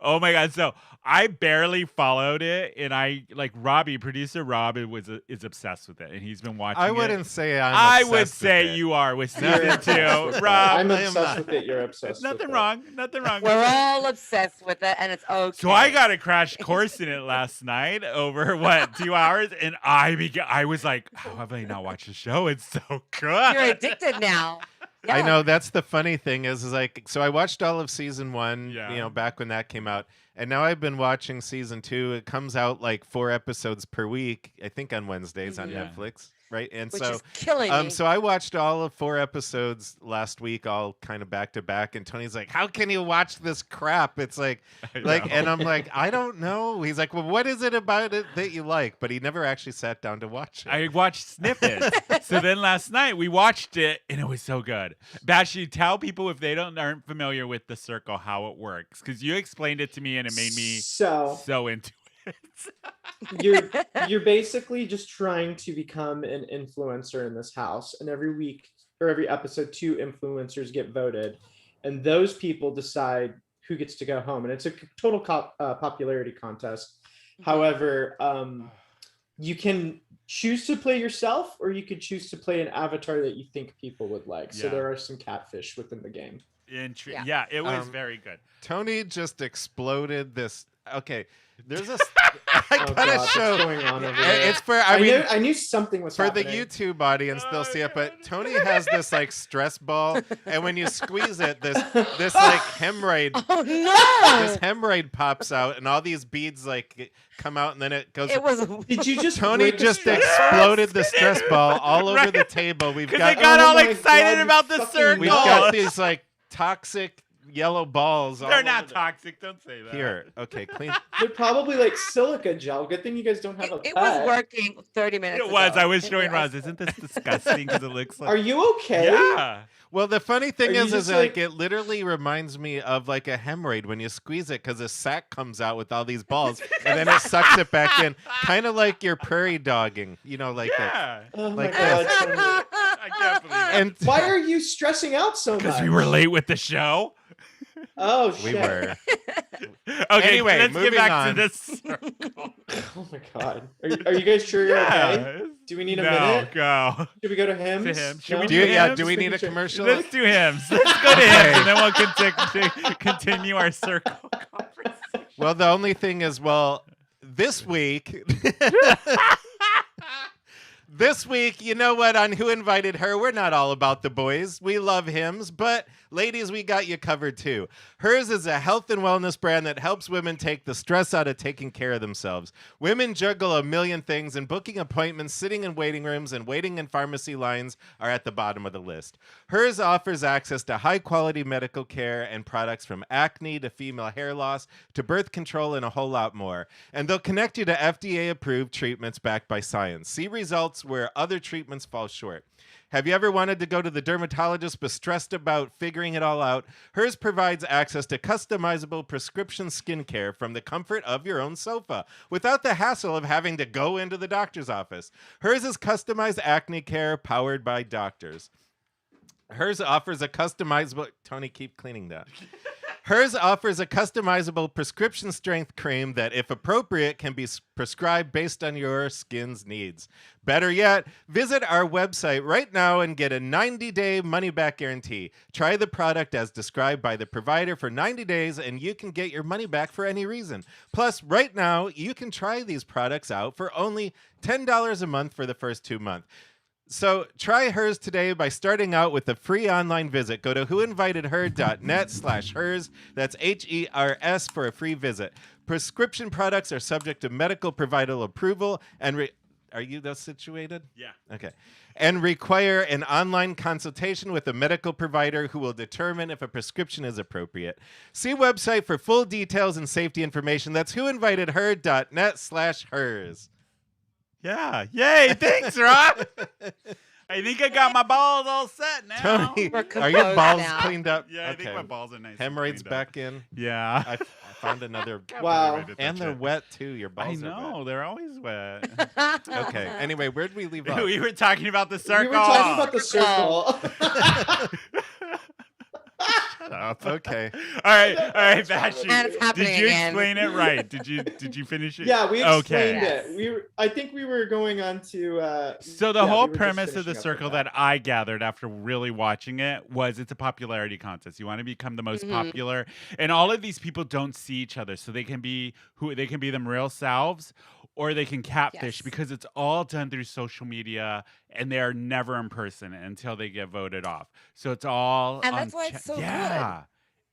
Oh my God. So I barely followed it, and producer Rob is obsessed with it, and he's been watching it. I wouldn't say I obsessed would with say it. you are with season You're 2. obsessed with it. Rob, I'm I am obsessed not. with it. You're obsessed nothing with wrong. Nothing wrong. We're all obsessed with it and it's okay. So I got a crash course in it last night over 2 hours, and I was like, how have I not watched the show? It's so good. You're addicted now. I Yeah. know that's the funny thing is like, so I watched all of season 1, Yeah. back when that came out. And now I've been watching season 2. It comes out like 4 episodes per week, I think on Wednesdays on Yeah. Netflix. Right. And Which so is killing me. so I watched all of 4 episodes last week, all kind of back to back. And Tony's like, how can you watch this crap? It's like, and I'm like, I don't know. He's like, well, what is it about it that you like? But he never actually sat down to watch it. I watched snippets. So then last night we watched it, and it was so good. Bashi, tell people if they aren't familiar with The Circle how it works, because you explained it to me, and it made me so into it. you're basically just trying to become an influencer in this house, and every week or every episode 2 influencers get voted, and those people decide who gets to go home, and it's a total popularity contest. However, you can choose to play yourself, or you could choose to play an avatar that you think people would like. So there are some catfish within the game. Yeah, it was very good. Tony just exploded this. Okay, there's a. I Oh gotta God, show. what's going on over there? It's for. I mean, I knew something was for happening. the YouTube audience, they'll see it. But Tony has this like stress ball, and when you squeeze it, this like hemorrhoid. Oh no! This hemorrhoid pops out, and all these beads like come out, and then it goes. It was. Did you just Tony break the just stress? exploded the stress ball all over Right. the table. We've Because I got got Oh all my excited God, about you The fucking Circle. we've got these like toxic yellow balls. all They're over not the- toxic. Don't say that. Here, okay, clean. They're probably like silica gel. Good thing you guys don't have a It pet. was working 30 minutes It was. ago. I was It showing was. Roz. Isn't this disgusting? Because it looks like. Are you okay? Yeah. Well, the funny thing Are you is just like like- it literally reminds me of like a hemorrhoid when you squeeze it because a sac comes out with all these balls and then it sucks it back in, kind of like you're prairie dogging, like that. Yeah. Oh my Like god. this. Tony. I can't believe it. And Why are you stressing out so much? Because we were late with the show. Oh we shit. were. Okay, Anyway, let's get moving back on. to this circle. Oh my god. Are you guys sure you're okay? Do we need a no, minute? go. Should we go to hymns? To him. Should No? we Do you, yeah, hymns? do we Just need a making sure. commercial? Let's do hymns. Let's go to hymns, and then we'll continue our conversation. Well, the only thing is, this week, you know what? On Who Invited Her, we're not all about the boys. We love hymns, but ladies, we got you covered too. Hers is a health and wellness brand that helps women take the stress out of taking care of themselves. Women juggle a million things, and booking appointments, sitting in waiting rooms, and waiting in pharmacy lines are at the bottom of the list. Hers offers access to high-quality medical care and products from acne to female hair loss to birth control and a whole lot more. And they'll connect you to FDA-approved treatments backed by science. See results where other treatments fall short. Have you ever wanted to go to the dermatologist but stressed about figuring it all out? Hers provides access to customizable prescription skincare from the comfort of your own sofa without the hassle of having to go into the doctor's office. Hers is customized acne care powered by doctors. Hers offers a customizable... Tony, keep cleaning that. Hers offers a customizable prescription strength cream that, if appropriate, can be prescribed based on your skin's needs. Better yet, visit our website right now and get a 90-day money-back guarantee. Try the product as described by the provider for 90 days, and you can get your money back for any reason. Plus, right now, you can try these products out for only $10 a month for the first 2 months. So try hers today by starting out with a free online visit. Go to whoinvitedher.net/hers. That's HERS for a free visit. Prescription products are subject to medical provider approval and are you those situated? Yeah. Okay. And require an online consultation with a medical provider who will determine if a prescription is appropriate. See website for full details and safety information. That's whoinvitedher.net/hers. Yeah. Yay. Thanks, Rob. I think I got my balls all set now. Tony, We're are your composed balls now. cleaned up? Yeah, I think my balls are nice. and Hemorrhoids cleaned up. back in. Yeah. I found another. Wow. And they're wet too. Your I balls know. are They're always wet. wet. Okay. Anyway, where did we leave off? We were talking about the We circle. were talking about the circle. Shut up. Okay. All right, Bashy. And it's happening Did you again. explain it right? Did you finish it? Yeah, we explained Yes. it. I think we were going on to. So the yeah, whole we were just premise of the finishing up circle with that I gathered after really watching it was it's a popularity contest. You want to become the most popular, and all of these people don't see each other, so they can be them real selves, or they can catfish Yes. because it's all done through social media, and they are never in person until they get voted off. So it's all And on that's why it's so good. yeah.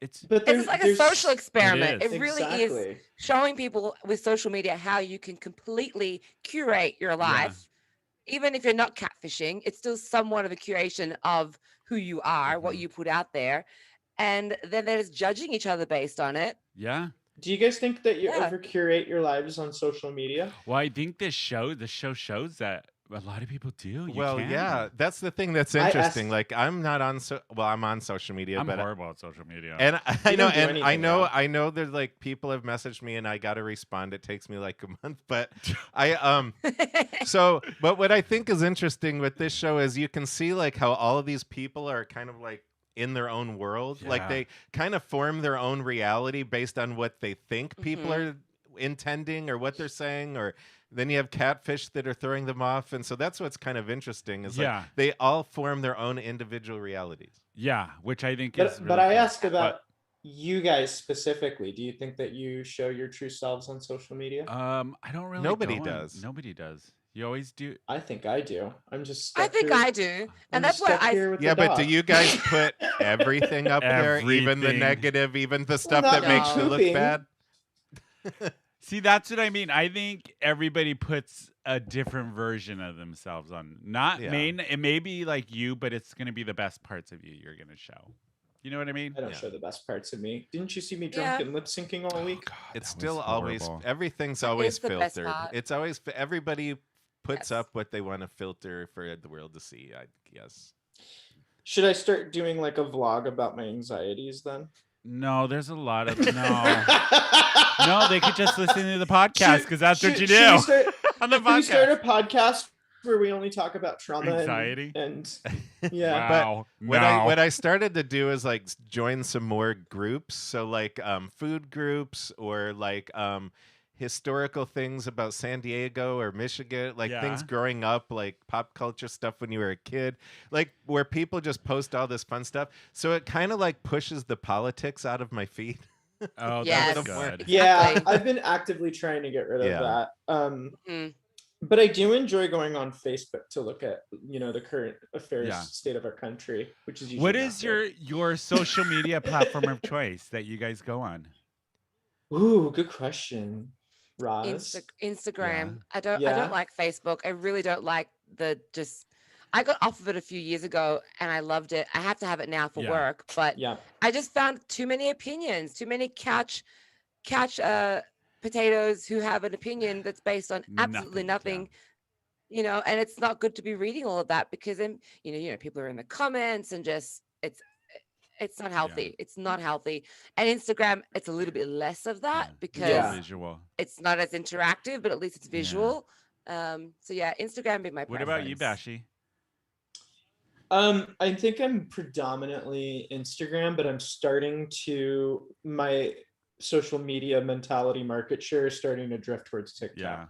It's But It's like a there's- social experiment. is. It really is Exactly. showing people with social media how you can completely curate your life. Even if you're not catfishing, it's still somewhat of a curation of who you are, what you put out there. And then they're just judging each other based on it. yeah. Do you guys think that you Yeah. ever curate your lives on social media? Well, I think the show shows that a lot of people do. You Well, can. yeah, that's the thing that's I interesting. asked- Like, I'm not on I'm on social media, I'm but horrible at social media. and I You know, don't do and I anything, know, Rob. I know. There's like people have messaged me, and I got to respond. It takes me like a month, but So, but what I think is interesting with this show is you can see like how all of these people are kind of like in their own world. Like Yeah. they kind of form their own reality based on what they think people are intending or what they're saying, or then you have catfish that are throwing them off. And so that's what's kind of interesting is Yeah. like they all form their own individual realities. Yeah, which I think is. But really I cool. ask about But, you guys specifically. Do you think that you show your true selves on social media? I don't really. Nobody go on- does. Nobody does. You always do. I think I do. I'm just. I stuck think here- I do. I'm And just that's why stuck I here with Yeah, the but do dog. you guys put everything up there, even the Everything. negative, even the stuff not that makes you look pooping. bad? See, that's what I mean. I think everybody puts a different version of themselves on. Not Yeah. main. It may be like you, but it's gonna be the best parts of you you're gonna show. You know what I mean? I don't Yeah. show the best parts of me. Didn't you see me drunk Yeah. and lip syncing all week? God, It's that still was always horrible. everything's That always is the best filtered. part. It's always everybody puts Yes. up what they want to filter for the world to see. I guess. Should I start doing like a vlog about my anxieties then? No, there's a lot of no. They could just listen to the podcast because that's what you Should do we start, on the should we start podcast. a podcast where we only talk about trauma Anxiety? and yeah. Wow. What I started to do is like join some more groups. So like food groups or like historical things about San Diego or Michigan, like things Yeah. growing up, like pop culture stuff when you were a kid, like where people just post all this fun stuff. So it kind of like pushes the politics out of my feed. Oh, Yes. that's good. Yeah, Exactly. I've been actively trying to get rid of Yeah. that. Mhm. But I do enjoy going on Facebook to look at, the current affairs Yeah. state of our country, which is usually What not is good. your social media platform of choice that you guys go on? Ooh, good question, Roz. Instagram. I Yeah. don't like Facebook. I really don't like I got off of it a few years ago and I loved it. I have to have it now for Yeah. work, but Yeah. I just found too many opinions, too many couch potatoes who have an opinion that's based on absolutely nothing. And it's not good to be reading all of that because then people are in the comments and just it's not healthy. It's not healthy. And Instagram, it's a little bit less of that Yeah. because Yeah. Visual. it's not as interactive, but at least it's Yeah. visual. So yeah, Instagram be my What about you, preference. Bashi? I think I'm predominantly Instagram, but I'm starting to my social media mentality market share is starting to drift towards TikTok.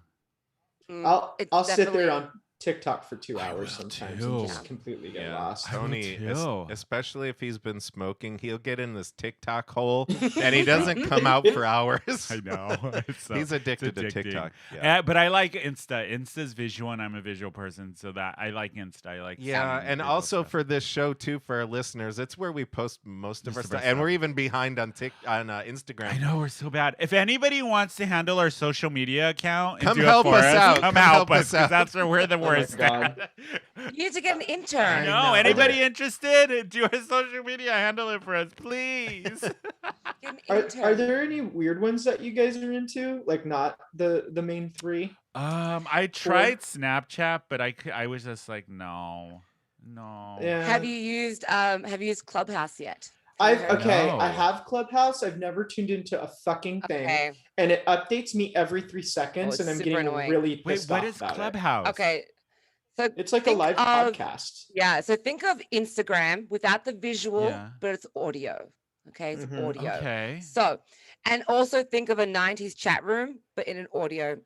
Yeah. It's I'll sit there definitely- on TikTok for 2 I hours will sometimes too. and just completely get lost. I will Tony, too. especially if he's been smoking, he'll get in this TikTok hole and he doesn't come out for hours. I know. It's so- He's addicted to addicting. TikTok. Yeah. But I like Insta. Insta's visual, and I'm a visual person, so that I like Insta. I like Yeah, seeing and visual also stuff. for this show too, for our listeners, it's where we post most of our Most of our stuff, and stuff. we're even behind on Instagram. I know we're so bad. If anybody wants to handle our social media account, and Come do help it for us out. Come Come help help us, us 'cause out. that's where we're the my worst. God. at. You need to get an I intern. know. know. Anybody interested? Do our social media, handle it for us, please. Get an Are intern. there any weird ones that you guys are into? Like not the main three? I tried Snapchat, but I was just like, no. Yeah. Have you used Clubhouse yet? I No. have Clubhouse. I've never tuned into a fucking thing, Okay. and it updates me every 3 seconds, it's and I'm super getting annoying. really Wait, pissed what off is about it. Clubhouse? Okay. So It's like a think live of- podcast. Yeah. So think of Instagram without the visual, Yeah. but it's audio. Okay. It's Mhm. audio. Okay. So, and also think of a 90s chat room, but in an audio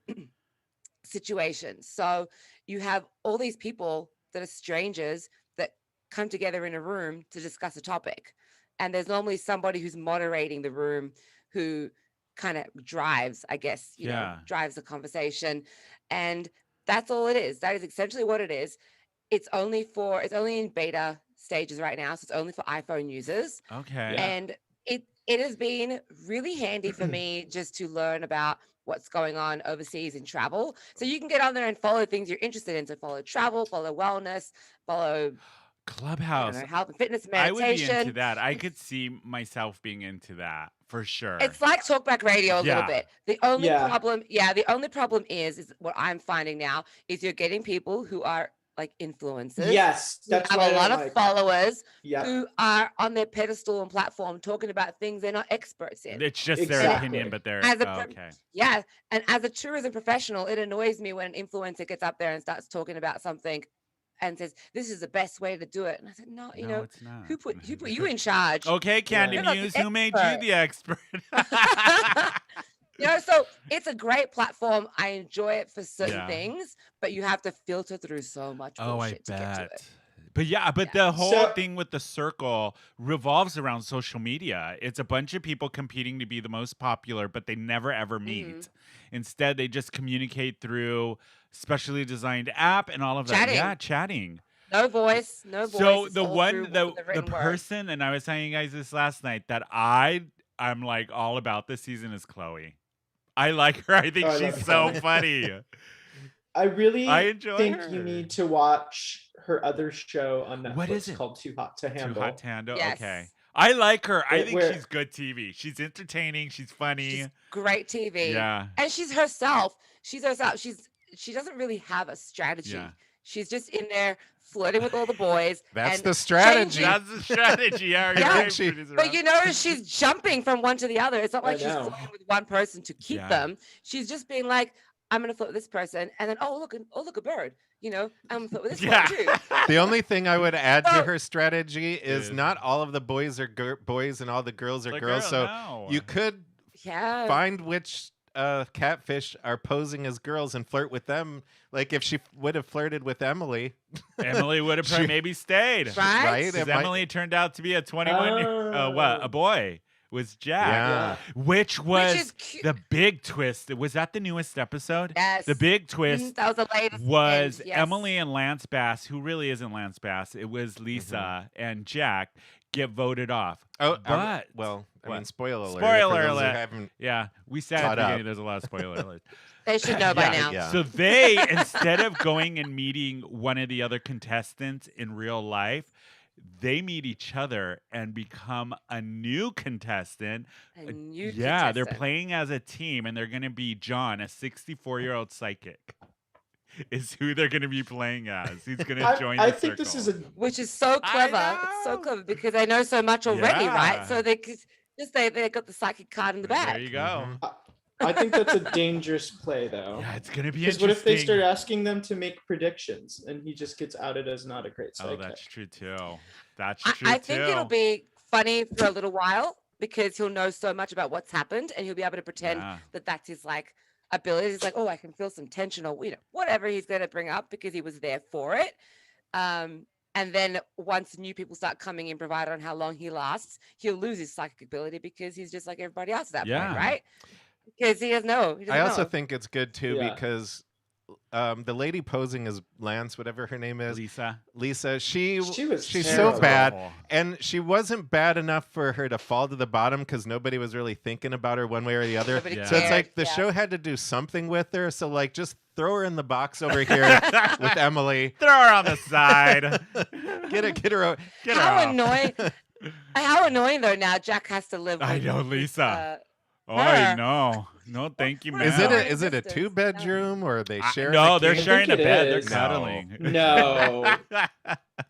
situation. So you have all these people that are strangers that come together in a room to discuss a topic. And there's normally somebody who's moderating the room who kind of drives, I guess, Yeah. drives the conversation. And that's all it is. That is essentially what it is. It's only in beta stages right now. So it's only for iPhone users. Okay. Yeah. And it has been really handy for me just to learn about what's going on overseas in travel. So you can get on there and follow things you're interested in. So follow travel, follow wellness, follow Clubhouse. health and fitness, I would be meditation. into that. I could see myself being into that for sure. It's like talkback radio a little Yeah. bit. The only Yeah. problem is what I'm finding now is you're getting people who are like influencers. Yes, who that's have why a lot I'm of like, followers yeah, who are on their pedestal and platform talking about things they're not experts in. It's just their Exactly. opinion, but they're As a okay. Yeah. And as a tourism professional, it annoys me when an influencer gets up there and starts talking about something and says, this is the best way to do it. And I said, no, No, it's not. who put you in charge? Okay, Candy You're not the Muse, who made you expert. the expert? So it's a great platform. I enjoy it for certain Yeah. things, but you have to filter through so much Oh, I bullshit to get to bet. it. But yeah, but Yeah. the whole So- thing with the circle revolves around social media. It's a bunch of people competing to be the most popular, but they never ever meet. Mhm. Instead, they just communicate through specially designed app and all of that. Chatting. Yeah, chatting. No voice. So It's the all one through the written word. person, and I was telling you guys this last night, that I'm like all about this season is Chloe. I like her. I think Oh, I she's love so Chloe. funny. I really I enjoy think her. you need to watch her other show on Netflix What is it? called Too Hot to Too Handle. hot to handle. Yes. Okay. I like her. I Where- think where- she's good TV. She's entertaining. She's funny. She's great TV. Yeah. And she's herself. She doesn't really have a strategy. Yeah. She's just in there flirting with all the boys. That's and the strategy. changing- That's the strategy. Yeah, Yeah. right, think she- producer But Rob. you notice she's jumping from one to the other. It's not I like she's know. flirting with one person to keep Yeah. them. She's just being like, I'm gonna flirt with this person, and then look a bird. I'm gonna flirt with this Yeah. one too. The only thing I would add to So- her strategy is Is- not all of the boys are boys and all the girls are The girls. girl, So no. you could Yeah. find which catfish are posing as girls and flirt with them. Like if she would have flirted with Emily, Emily would have She- maybe stayed. Right? right? Because It might- Emily turned out to be a 21 Oh. a boy was Jack. Yeah. Which was Which is cute. the big twist. Was that the newest episode? Yes. The big Mhm, twist that was the latest. was end, yes. Emily and Lance Bass, who really isn't Lance Bass. It was Lisa and Jack get voted off. Oh, But well, I mean, what? spoiler alert. Spoiler for those who alert. haven't- Yeah, we said at Caught the beginning up. there's a lot of spoiler alerts. They should know by Yeah, now. yeah. So they, instead of going and meeting one of the other contestants in real life, they meet each other and become a new contestant. A new Yeah, they're contestant. playing as a team, and they're going to be John, a 64-year-old psychic, is who they're going to be playing as. He's going to join I the think this is circle. Which is so I clever. It's so know. clever because they know so much already, Yeah. right? So they got the psychic card in the There bag. you go. Mhm. I think that's a dangerous play, though. Yeah, it's going to be Because interesting. what if they start asking them to make predictions and he just gets outed as not a great Oh, psychic? that's true, too. That's I, true, I too. think it'll be funny for a little while because he'll know so much about what's happened and he'll be able to pretend Yeah. that that's his ability. He's like, oh, I can feel some tension or whatever he's going to bring up because he was there for it. And then once new people start coming in, provided on how long he lasts, he'll lose his psychic ability because he's just like everybody else at that Yeah. point, right? Because he doesn't know. He I doesn't also know. think it's good too Yeah. because the lady posing as Lance, whatever her name is, Lisa. she's She's so terrible. bad, and she wasn't bad enough for her to fall to the bottom because nobody was really thinking about her one way or the other. Nobody Yeah. So it's cared, like the yeah. show had to do something with her. So like just throw her in the box over here with Emily. Throw her on the side. Get her. Get her How off. annoying! How annoying though. Now Jack has to live. I with, know, with, Lisa. Oh, I her. know. No, thank you, What man. Is it Yeah. a is it a Existence, 2-bedroom or are they sharing? No, a they're king? sharing a think it bed. They're is. cuddling. No.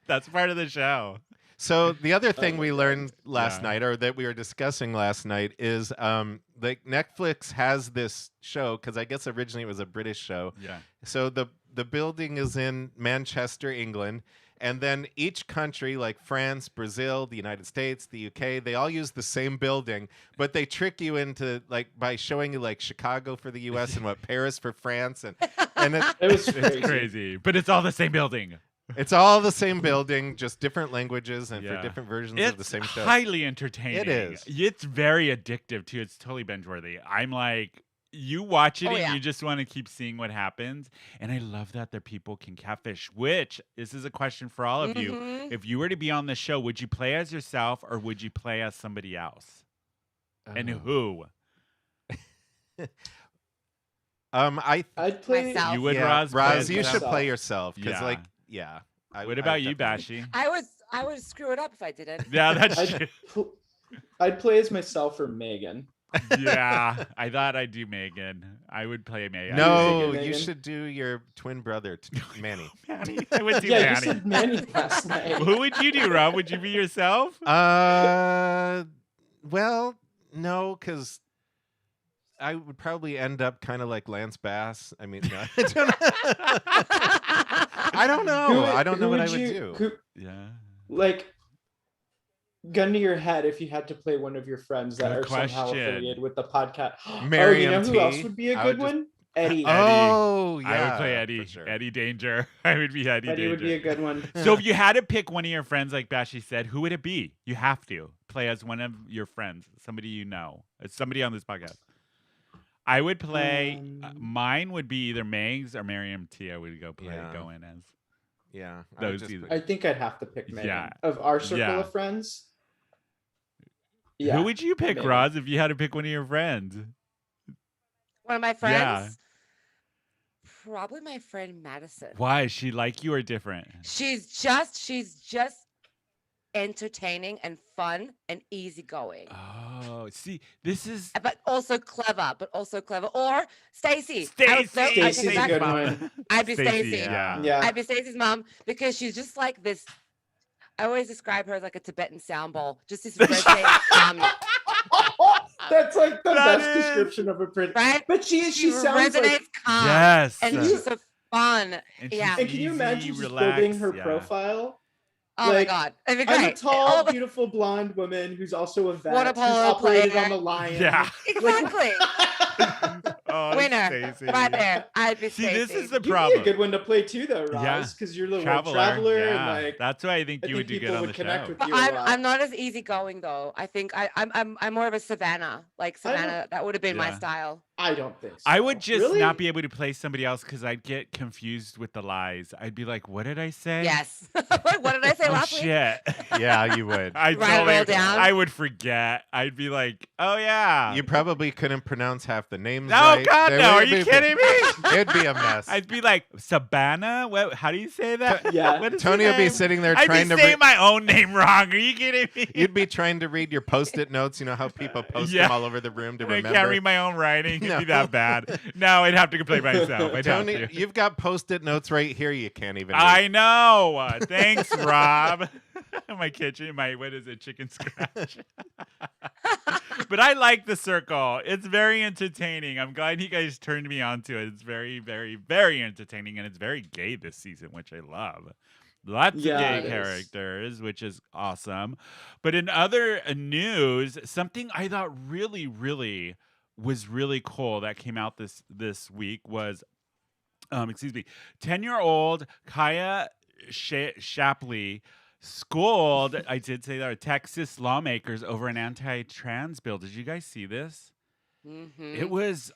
That's part of the show. So the other thing my we God. learned last Yeah. night, or that we were discussing last night, is like Netflix has this show because I guess originally it was a British show. Yeah. So the building is in Manchester, England, and then each country, like France, Brazil, the United States, the UK, they all use the same building, but they trick you into like by showing you like Chicago for the US and what Paris for France, and It was It's crazy. crazy. But it's all the same building. it's all the same building, just different languages and Yeah. for different versions of the It's same show. highly entertaining. It is. It's very addictive too. It's totally binge worthy. I'm like, you watch it Oh, and yeah. you just want to keep seeing what happens. And I love that there people can catfish, which this is a question for all of you. Mhm. If you were to be on the show, would you play as yourself or would you play as somebody else? And Oh. who? I'd play. Myself. You would, yeah, Roz? play Roz, as you should yourself? play yourself because, Yeah. like, yeah. What about you, Bashi? I would screw it up if I didn't. Yeah, that's true. I'd play as myself or Megan. Yeah, I thought I'd do Megan. I would play Megan. No, Megan. you should do your twin brother, Manny. Manny. I would do Yeah, you Manny. said Manny last night. Who would you do, Rob? Would you be yourself? Well, no, because I would probably end up kind of like Lance Bass. I mean, no, I don't know. I don't know what I would do. Yeah. Like, gun to your head, if you had to play one of your friends that Good are somehow question. affiliated with the podcast. Oh, you Miriam know who T. else would be a I good would just- one? Eddie. Oh, yeah. I would play for Eddie. sure. Eddie Danger. I would be Eddie Eddie Danger. would be a good one. So if you had to pick one of your friends, like Bashi said, who would it be? You have to play as one of your friends, somebody you know. It's somebody on this podcast. I would play. Mine would be either Megs or Miriam T. I would go Yeah. in as. Yeah. I would Those just either. I think I'd have to pick Megan. Yeah. Of our circle Yeah. of friends. Yeah. Who would you pick, Megan. Roz, if you had to pick one of your friends? One of my Yeah. friends. Probably my friend Madison. Why? Is she like you or different? She's just entertaining and fun and easygoing. Oh, see, this is But also clever. Or Stacey. Stacey's a good one. I'd be Stacey. Yeah. Yeah. I'd be Stacey's mom because she's just like this. I always describe her as like a Tibetan sound bowl, just this rotating calmness, That's like the That best is- description of a pretty. right? But she sounds resonates like. calm, Yes. and she's so fun. And Yeah. she's And can you easy, imagine just relaxed, building her yeah. profile? Oh Like, my god, it'd be I'm great. a tall, All the- beautiful blonde woman who's also a vet. Water who's polo operated player. on the Lion. Yeah. Exactly. Oh, Winner. Stacey. Right there. I'd be See, Stacey. this is the You'd be a problem. good one to play too, though, Yeah. Roz, because you're the traveler and like. that's why I think I you think would do people good on would the connect show. with But you a lot. I'm not as easygoing though. I think I'm more of a Savannah. Like I don't- Savannah, that would have been my Yeah. style. I don't think so. I would just Really? not be able to play somebody else because I'd get confused with the lies. I'd be like, "What did I say? Yes. Wait, what did I say Oh last week? shit!" Yeah, you would. I'd Write it all down? I would forget. I'd be like, "Oh yeah." You probably couldn't pronounce half the names No, right. God, There no! Are would you be- kidding me? It'd be a mess. I'd be like, "Sabana? What? How do you say that?" Yeah. What is her Tony would be name? sitting there I'd trying be to saying my own name wrong. Are you kidding me? You'd be trying to read your post-it notes. You know how people post Yeah. them all over the room to And I remember. can't read my own writing. It'd No. be that bad. No, I'd have to play myself. I'd Tony, have to. you've got post-it notes right here. You can't even. Read. I know. Thanks, Rob. My kitchen, what is it, chicken scratch? But I like the circle. It's very entertaining. I'm glad you guys turned me onto it. It's very, very, very entertaining, and it's very gay this season, which I love. Lots Yeah, of it gay is. characters, which is awesome. But in other news, something I thought really, really was really cool that came out this week was, 10-year-old Kaya Shapley schooled, I did say that, Texas lawmakers over an anti-trans bill. Did you guys see this? Mhm. It was,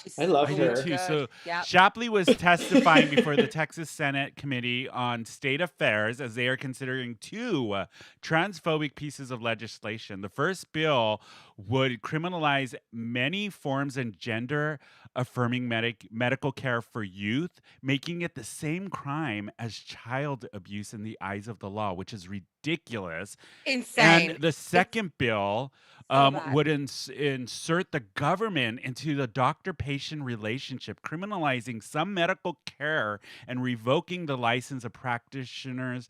She's I love I her. did too. good. So Yep. Shapley was testifying before the Texas Senate Committee on State Affairs as they are considering two transphobic pieces of legislation. The first bill would criminalize many forms of gender-affirming medical care for youth, making it the same crime as child abuse in the eyes of the law, which is ridiculous. Insane. And the second bill So bad. would insert the government into the doctor-patient relationship, criminalizing some medical care and revoking the license of practitioners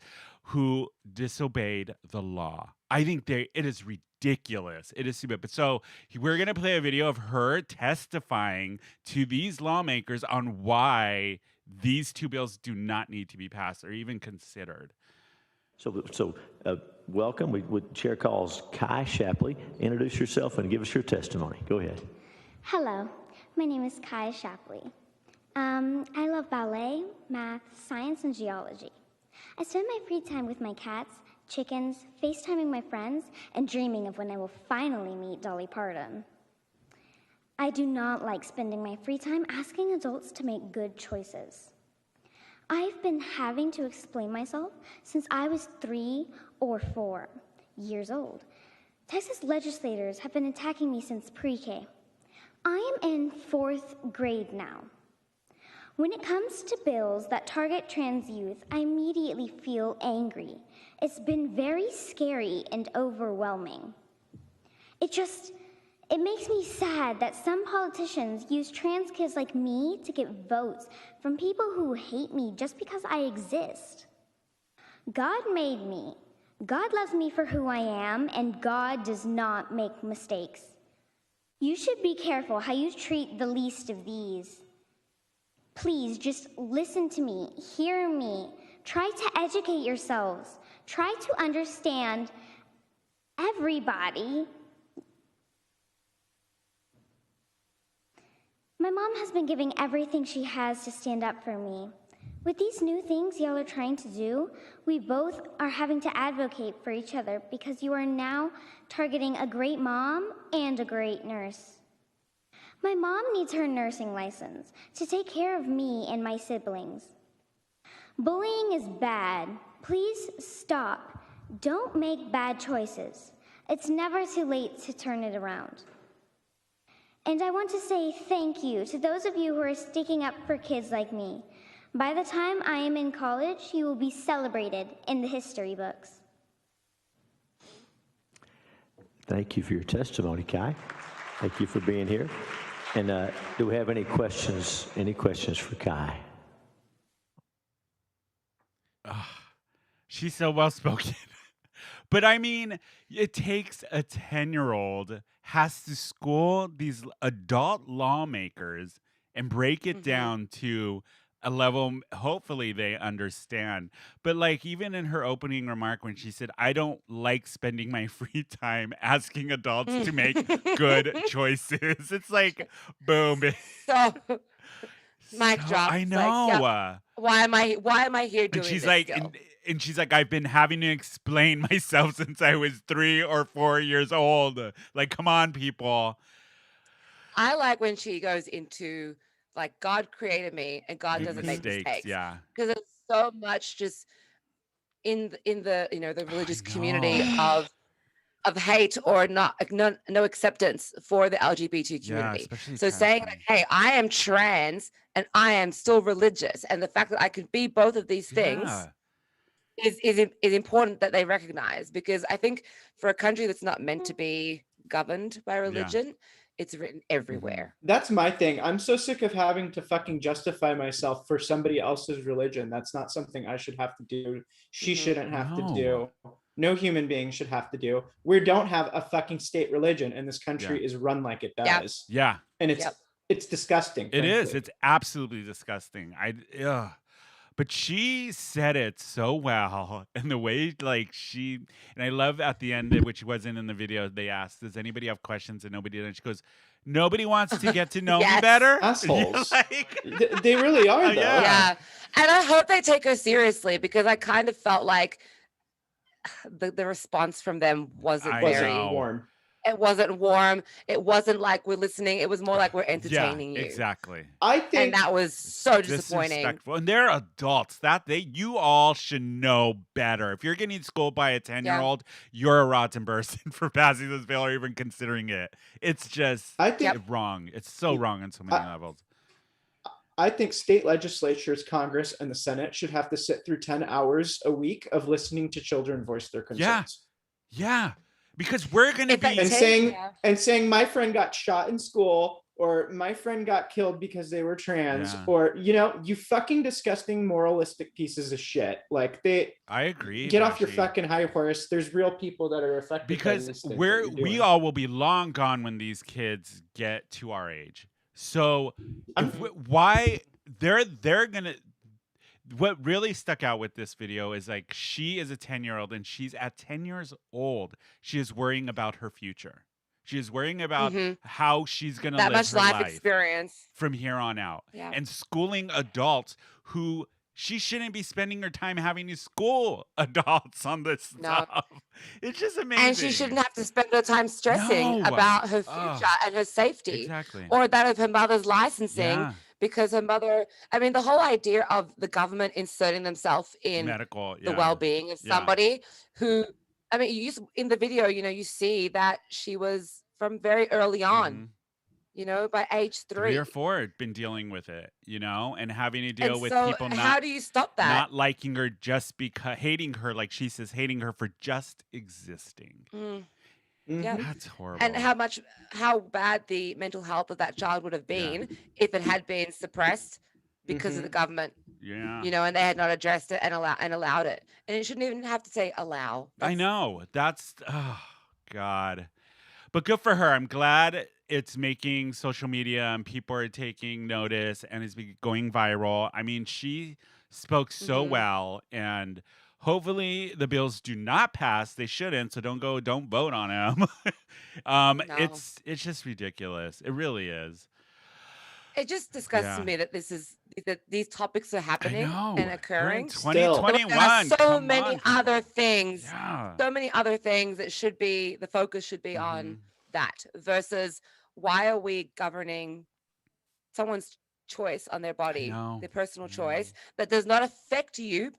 who disobeyed the law. I think it is ridiculous. It is stupid. But so we're going to play a video of her testifying to these lawmakers on why these two bills do not need to be passed or even considered. So welcome. Chair calls Kai Shapley. Introduce yourself and give us your testimony. Go ahead. Hello, my name is Kai Shapley. I love ballet, math, science, and geology. I spend my free time with my cats, chickens, FaceTiming my friends, and dreaming of when I will finally meet Dolly Parton. I do not like spending my free time asking adults to make good choices. I've been having to explain myself since I was 3 or 4 years old. Texas legislators have been attacking me since pre-K. I am in 4th grade now. When it comes to bills that target trans youth, I immediately feel angry. It's been very scary and overwhelming. It makes me sad that some politicians use trans kids like me to get votes from people who hate me just because I exist. God made me. God loves me for who I am, and God does not make mistakes. You should be careful how you treat the least of these. Please just listen to me, hear me. Try to educate yourselves. Try to understand everybody. My mom has been giving everything she has to stand up for me. With these new things y'all are trying to do, we both are having to advocate for each other because you are now targeting a great mom and a great nurse. My mom needs her nursing license to take care of me and my siblings. Bullying is bad. Please stop. Don't make bad choices. It's never too late to turn it around. And I want to say thank you to those of you who are sticking up for kids like me. By the time I am in college, you will be celebrated in the history books. Thank you for your testimony, Kai. Thank you for being here. And do we have any questions? Any questions for Kai? She's so well spoken. But I mean, it takes a 10-year-old has to school these adult lawmakers and break it down to a level hopefully they understand. But like even in her opening remark when she said, I don't like spending my free time asking adults to make good choices. It's like boom. So mic So- drop. I It's know. like, yep. Why am I here doing And she's this like, still? and she's like, I've been having to explain myself since I was 3 or 4 years old. Like, come on, people. I like when she goes into like God created me and God Make doesn't make mistakes. Yeah. Because it's so much just in the the religious community know. of hate or no acceptance for the LGBT Yeah, community. especially So trans saying women. that, hey, I am trans and I am still religious, and the fact that I can be both of these things Yeah. is important that they recognize, because I think for a country that's not meant to be governed by religion, it's written everywhere. That's my thing. I'm so sick of having to fucking justify myself for somebody else's religion. That's not something I should have to do. She shouldn't have to do. No human being should have to do. We don't have a fucking state religion, and this country is run like it does. Yeah. And it's disgusting. It is. frankly. It's absolutely disgusting. Ugh. But she said it so well, and the way like and I love at the end, which wasn't in the video, they asked, does anybody have questions? And nobody did. And she goes, nobody wants to get to know me Yes. better? Assholes. Like, They really are, though. Yeah. And I hope they take her seriously, because I kind of felt like the response from them wasn't I very know. Warm. it wasn't warm. It wasn't like we're listening. It was more like we're entertaining yeah, you. exactly. I think And that was so disappointing. Disrespectful. And they're adults. You all should know better. If you're getting schooled by a 10-year-old, you're a rotten person for passing this bill or even considering it. It's just I think wrong. It's so wrong on so many levels. I think state legislatures, Congress, and the Senate should have to sit through 10 hours a week of listening to children voice their concerns. Yeah. Because we're going to If that be... And saying my friend got shot in school, or my friend got killed because they were trans, or you fucking disgusting moralistic pieces of shit. Like I agree. Get off your fucking high horse. There's real people that are affected because by this thing we all will be long gone when these kids get to our age. So why they're gonna... What really stuck out with this video is like she is a 10-year-old, and she's at 10 years old. She is worrying about her future. She is worrying about how she's going to live much her life life experience from here on out. Yeah. And schooling adults who she shouldn't be spending her time having to school adults on this stuff. It's just amazing. And she shouldn't have to spend her time stressing about her future and her safety. Exactly. Or that of her mother's licensing. Yeah. Because her mother, I mean, the whole idea of the government inserting themselves in medical, the well-being of somebody who, I mean, in the video, you see that she was from very early on, by age 3 or 4, been dealing with it, and having to deal with so people how do you stop that? Not liking her just because, hating her, like she says, hating her for just existing. Yeah, that's horrible. And how bad the mental health of that child would have been if it had been suppressed because of the government. Yeah. And they had not addressed it and allowed it. And it shouldn't even have to say allow. I know. That's God. But good for her. I'm glad it's making social media and people are taking notice and it's going viral. I mean, she spoke so well, and hopefully the bills do not pass. They shouldn't, so don't vote on them. No. It's just ridiculous. It really is. It just disgusts me that these topics are happening and occurring. 2021. There are so many other things. Yeah. So many other things that the focus should be on that, versus why are we governing someone's choice on their body, their personal choice that does not affect you.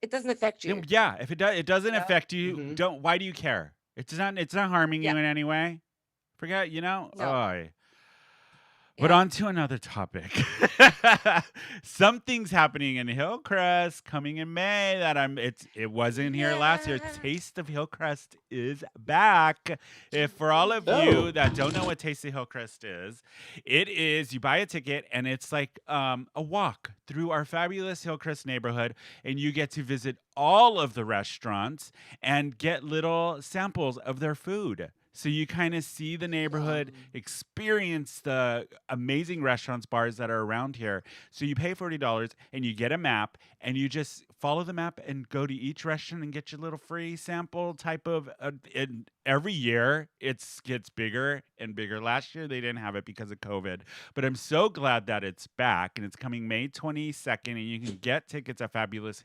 It doesn't affect you. Yeah, if it doesn't affect you, why do you care? It's not harming you in any way. Forget, No. But Yeah. on to another topic. Something's happening in Hillcrest coming in May that it wasn't here last year. Yeah. Taste of Hillcrest is back. If for all of you that don't know what Taste of Hillcrest is, it is you buy a ticket and it's like a walk through our fabulous Hillcrest neighborhood, and you get to visit all of the restaurants and get little samples of their food. So you kind of see the neighborhood, experience the amazing restaurants, bars that are around here. So you pay $40 and you get a map, and you just follow the map and go to each restaurant and get your little free sample type of. And every year it gets bigger and bigger. Last year they didn't have it because of COVID, but I'm so glad that it's back, and it's coming May 22nd, and you can get tickets at Fabulous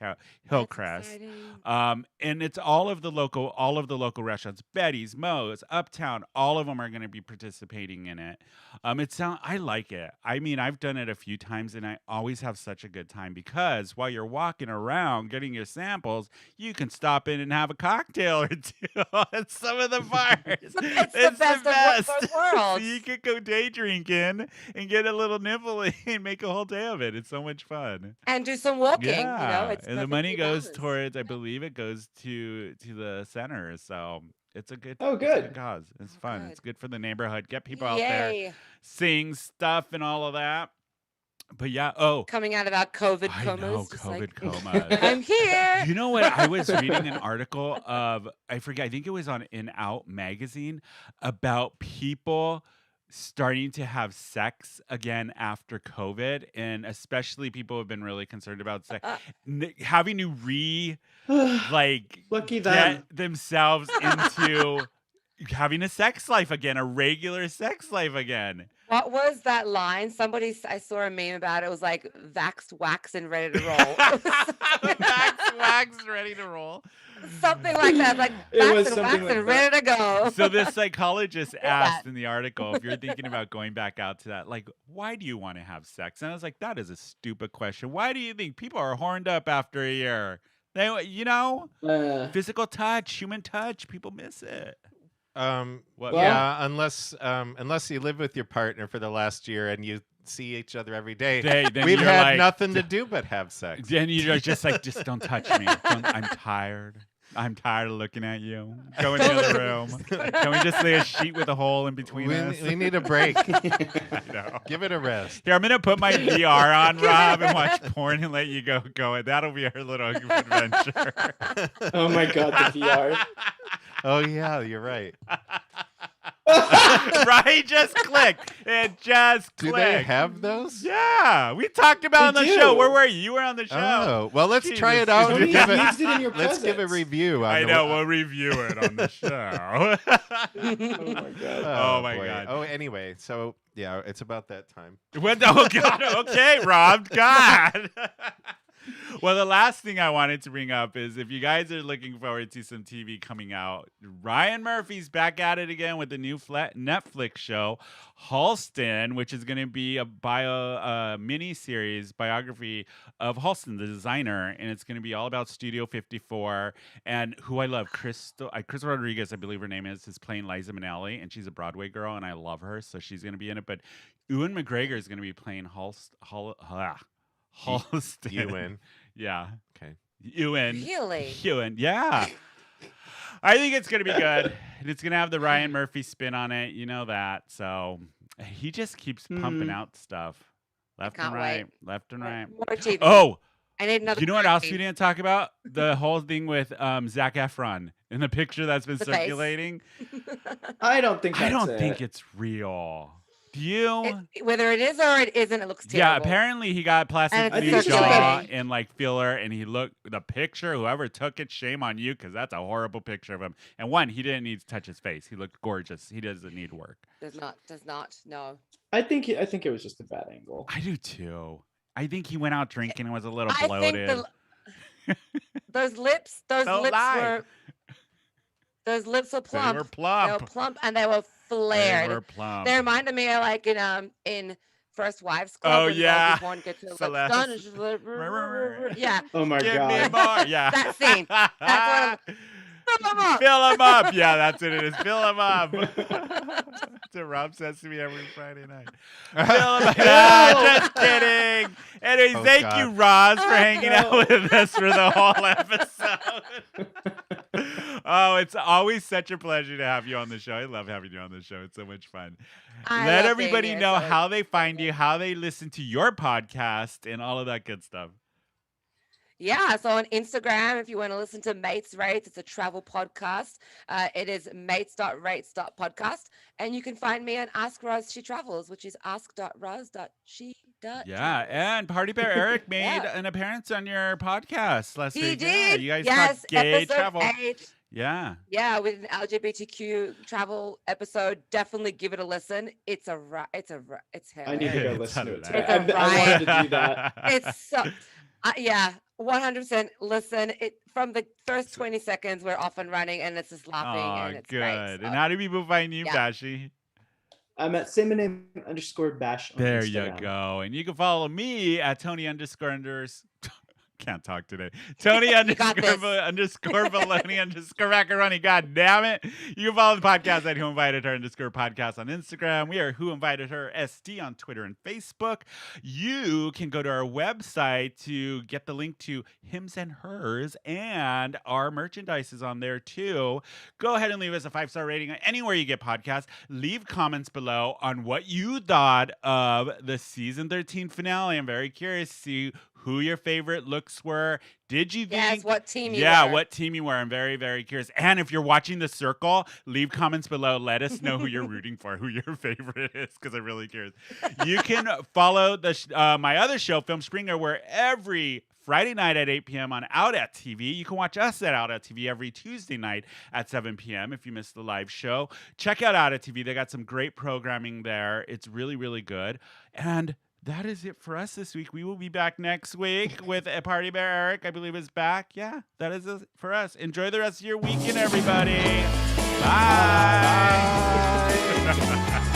Hillcrest. Exciting. And it's all of the local restaurants, Betty's, Moe's, Uptown, all of them are going to be participating in it. I like it. I mean, I've done it a few times, and I always have such a good time because while you're walking around getting your samples, you can stop in and have a cocktail or two at some of the bars. It's the best of both So worlds. you could go day drinking and get a little nibble and make a whole day of it. It's so much fun. And do some walking. Yeah, It's and the money perfectly goes balanced. towards, I believe it goes to the center. So it's a good, Oh, it's a good. cause. It's fun. good. It's good for the neighborhood. Get people out there, Yay. sing stuff and all of that. But yeah, Coming out of our COVID I comas. know, just COVID like, comas. I'm here. You know what? I was reading an article of, I forget, I think it was on In Out magazine about people starting to have sex again after COVID, and especially people have been really concerned about sex, having to Lucky them. get themselves into having a sex life again, a regular sex life again. What was that line? I saw a meme about it. It was like vaxxed, wax, and ready to roll. It was wax, ready to roll. something like that. Like It was vaxxed and something wax like and that. ready to go. So the psychologist Yeah. asked in the article, if you're thinking about going back out to that, like, why do you want to have sex? And I was like, that is a stupid question. Why do you think people are horned up after a year? Physical touch, human touch, people miss it. What? Yeah, unless you live with your partner for the last year and you see each other every day. Then We've you're had like- nothing to do but have sex. Then you're just like, just don't touch me. I'm tired. I'm tired of looking at you. Go into the room. Can we just lay a sheet with a hole in between us? We need a break. I know. Give it a rest. Here, I'm gonna put my VR on, Rob, and watch porn and let you go. That'll be our little adventure. Oh my god, the VR. Oh yeah, you're right. Right? Just click. It just Do clicked. they have those? Yeah, we talked about it on They the show. do. Were you? You were on the show. Oh, well, let's try Jesus, it out. you and Tony did give has it- used it in your let's give a presence. review. On I the- know. We'll review it on the show. Oh my god. Oh my boy. God. Oh, anyway, so yeah, it's about that time. Oh God. Okay, Rob. God. Well, the last thing I wanted to bring up is if you guys are looking forward to some TV coming out, Ryan Murphy's back at it again with the new Netflix show, Halston, which is going to be a mini-series biography of Halston, the designer, and it's going to be all about Studio 54 and who I love, Chris Rodriguez, I believe her name is playing Liza Minnelli, and she's a Broadway girl, and I love her, so she's going to be in it. But Ewan McGregor is going to be playing Halston. You win. Yeah. Okay. Ewan. Really? Ewan. Yeah. I think it's gonna be good. And it's gonna have the Ryan Murphy spin on it. You know that. So he just keeps pumping out stuff. Left and can't right. wait. Left and right. More TV. Oh, I need another. you know what else we movie. didn't talk about? The whole thing with Zac Efron in the picture that's been The face. circulating. I don't think I that's don't think it's real. Do you? Whether it is or it isn't, it looks terrible. Yeah, apparently he got plastic And it's new just jaw circulating. and like filler, and he looked the picture. Whoever took it, shame on you, because that's a horrible picture of him. And one, he didn't need to touch his face. He looked gorgeous. He doesn't need work. Does not. No. I think it was just a bad angle. I do too. I think he went out drinking and was a little I bloated. think those lips Don't lie. those lips were They plump. were They plump. were plump and they were They flared. were plump. They reminded me of like in First Wives Club. Oh, when yeah. Goldie Hawn gets her lips Celeste. done and she's like, yeah, Oh my Give me god. more. Yeah. That scene. That's what Fill 'em up. Fill them up. Yeah, that's what it is. Fill them up. That's what Rob says to me every Friday night. Fill them up. Just kidding. Anyways, Oh, thank God. you, Roz, for hanging out with us for the whole episode. Oh, it's always such a pleasure to have you on the show. I love having you on the show. It's so much fun. I Let love everybody being here. know So how they find you, how they listen to your podcast, and all of that good stuff. Yeah, so on Instagram, if you want to listen to Mates Rates, it's a travel podcast. It is mates.rates.podcast. And you can find me on Ask Roz She Travels, which is ask.roz.she. Yeah, and Party Bear Eric made Yeah. an appearance on your podcast last He week. Yeah, did. you guys Yes, talked gay episode travel. 8. Yeah. Yeah, with an LGBTQ travel episode. Definitely give it a listen. It's I hilarious. need to go It's listen to it. hilarious. Today. I wanted to do that. It's so yeah, 100% listen. It from the first 20 seconds we're off and running, and it's just laughing, Oh, and it's good. great. And how do people find you, Yeah. Bashi? I'm at _bash on There Instagram. you go. And you can follow me at Tony _. Can't talk today. Tony got underscore Baloney underscore macaroni. God damn it. You can follow the podcast at Who Invited Her _podcast on Instagram. We are Who Invited Her ST on Twitter and Facebook. You can go to our website to get the link to Hims and Hers, and our merchandise is on there too. Go ahead and leave us a 5-star rating anywhere you get podcasts. Leave comments below on what you thought of the season 13 finale. I'm very curious to see who your favorite looks were. Did you think? Yes, what team you Yeah, were. what team you were. I'm very, very curious. And if you're watching The Circle, leave comments below. Let us know who you're rooting for, who your favorite is, because I'm really curious. You can follow my other show, Film Springer, where every Friday night at 8 p.m. on Out at TV. You can watch us at Out at TV every Tuesday night at 7 p.m. if you missed the live show. Check out Out at TV. They got some great programming there. It's really, really good. And that is it for us this week. We will be back next week with a Party Bear Eric, I believe, is back. Yeah, that is it for us. Enjoy the rest of your weekend, everybody. Bye. Bye.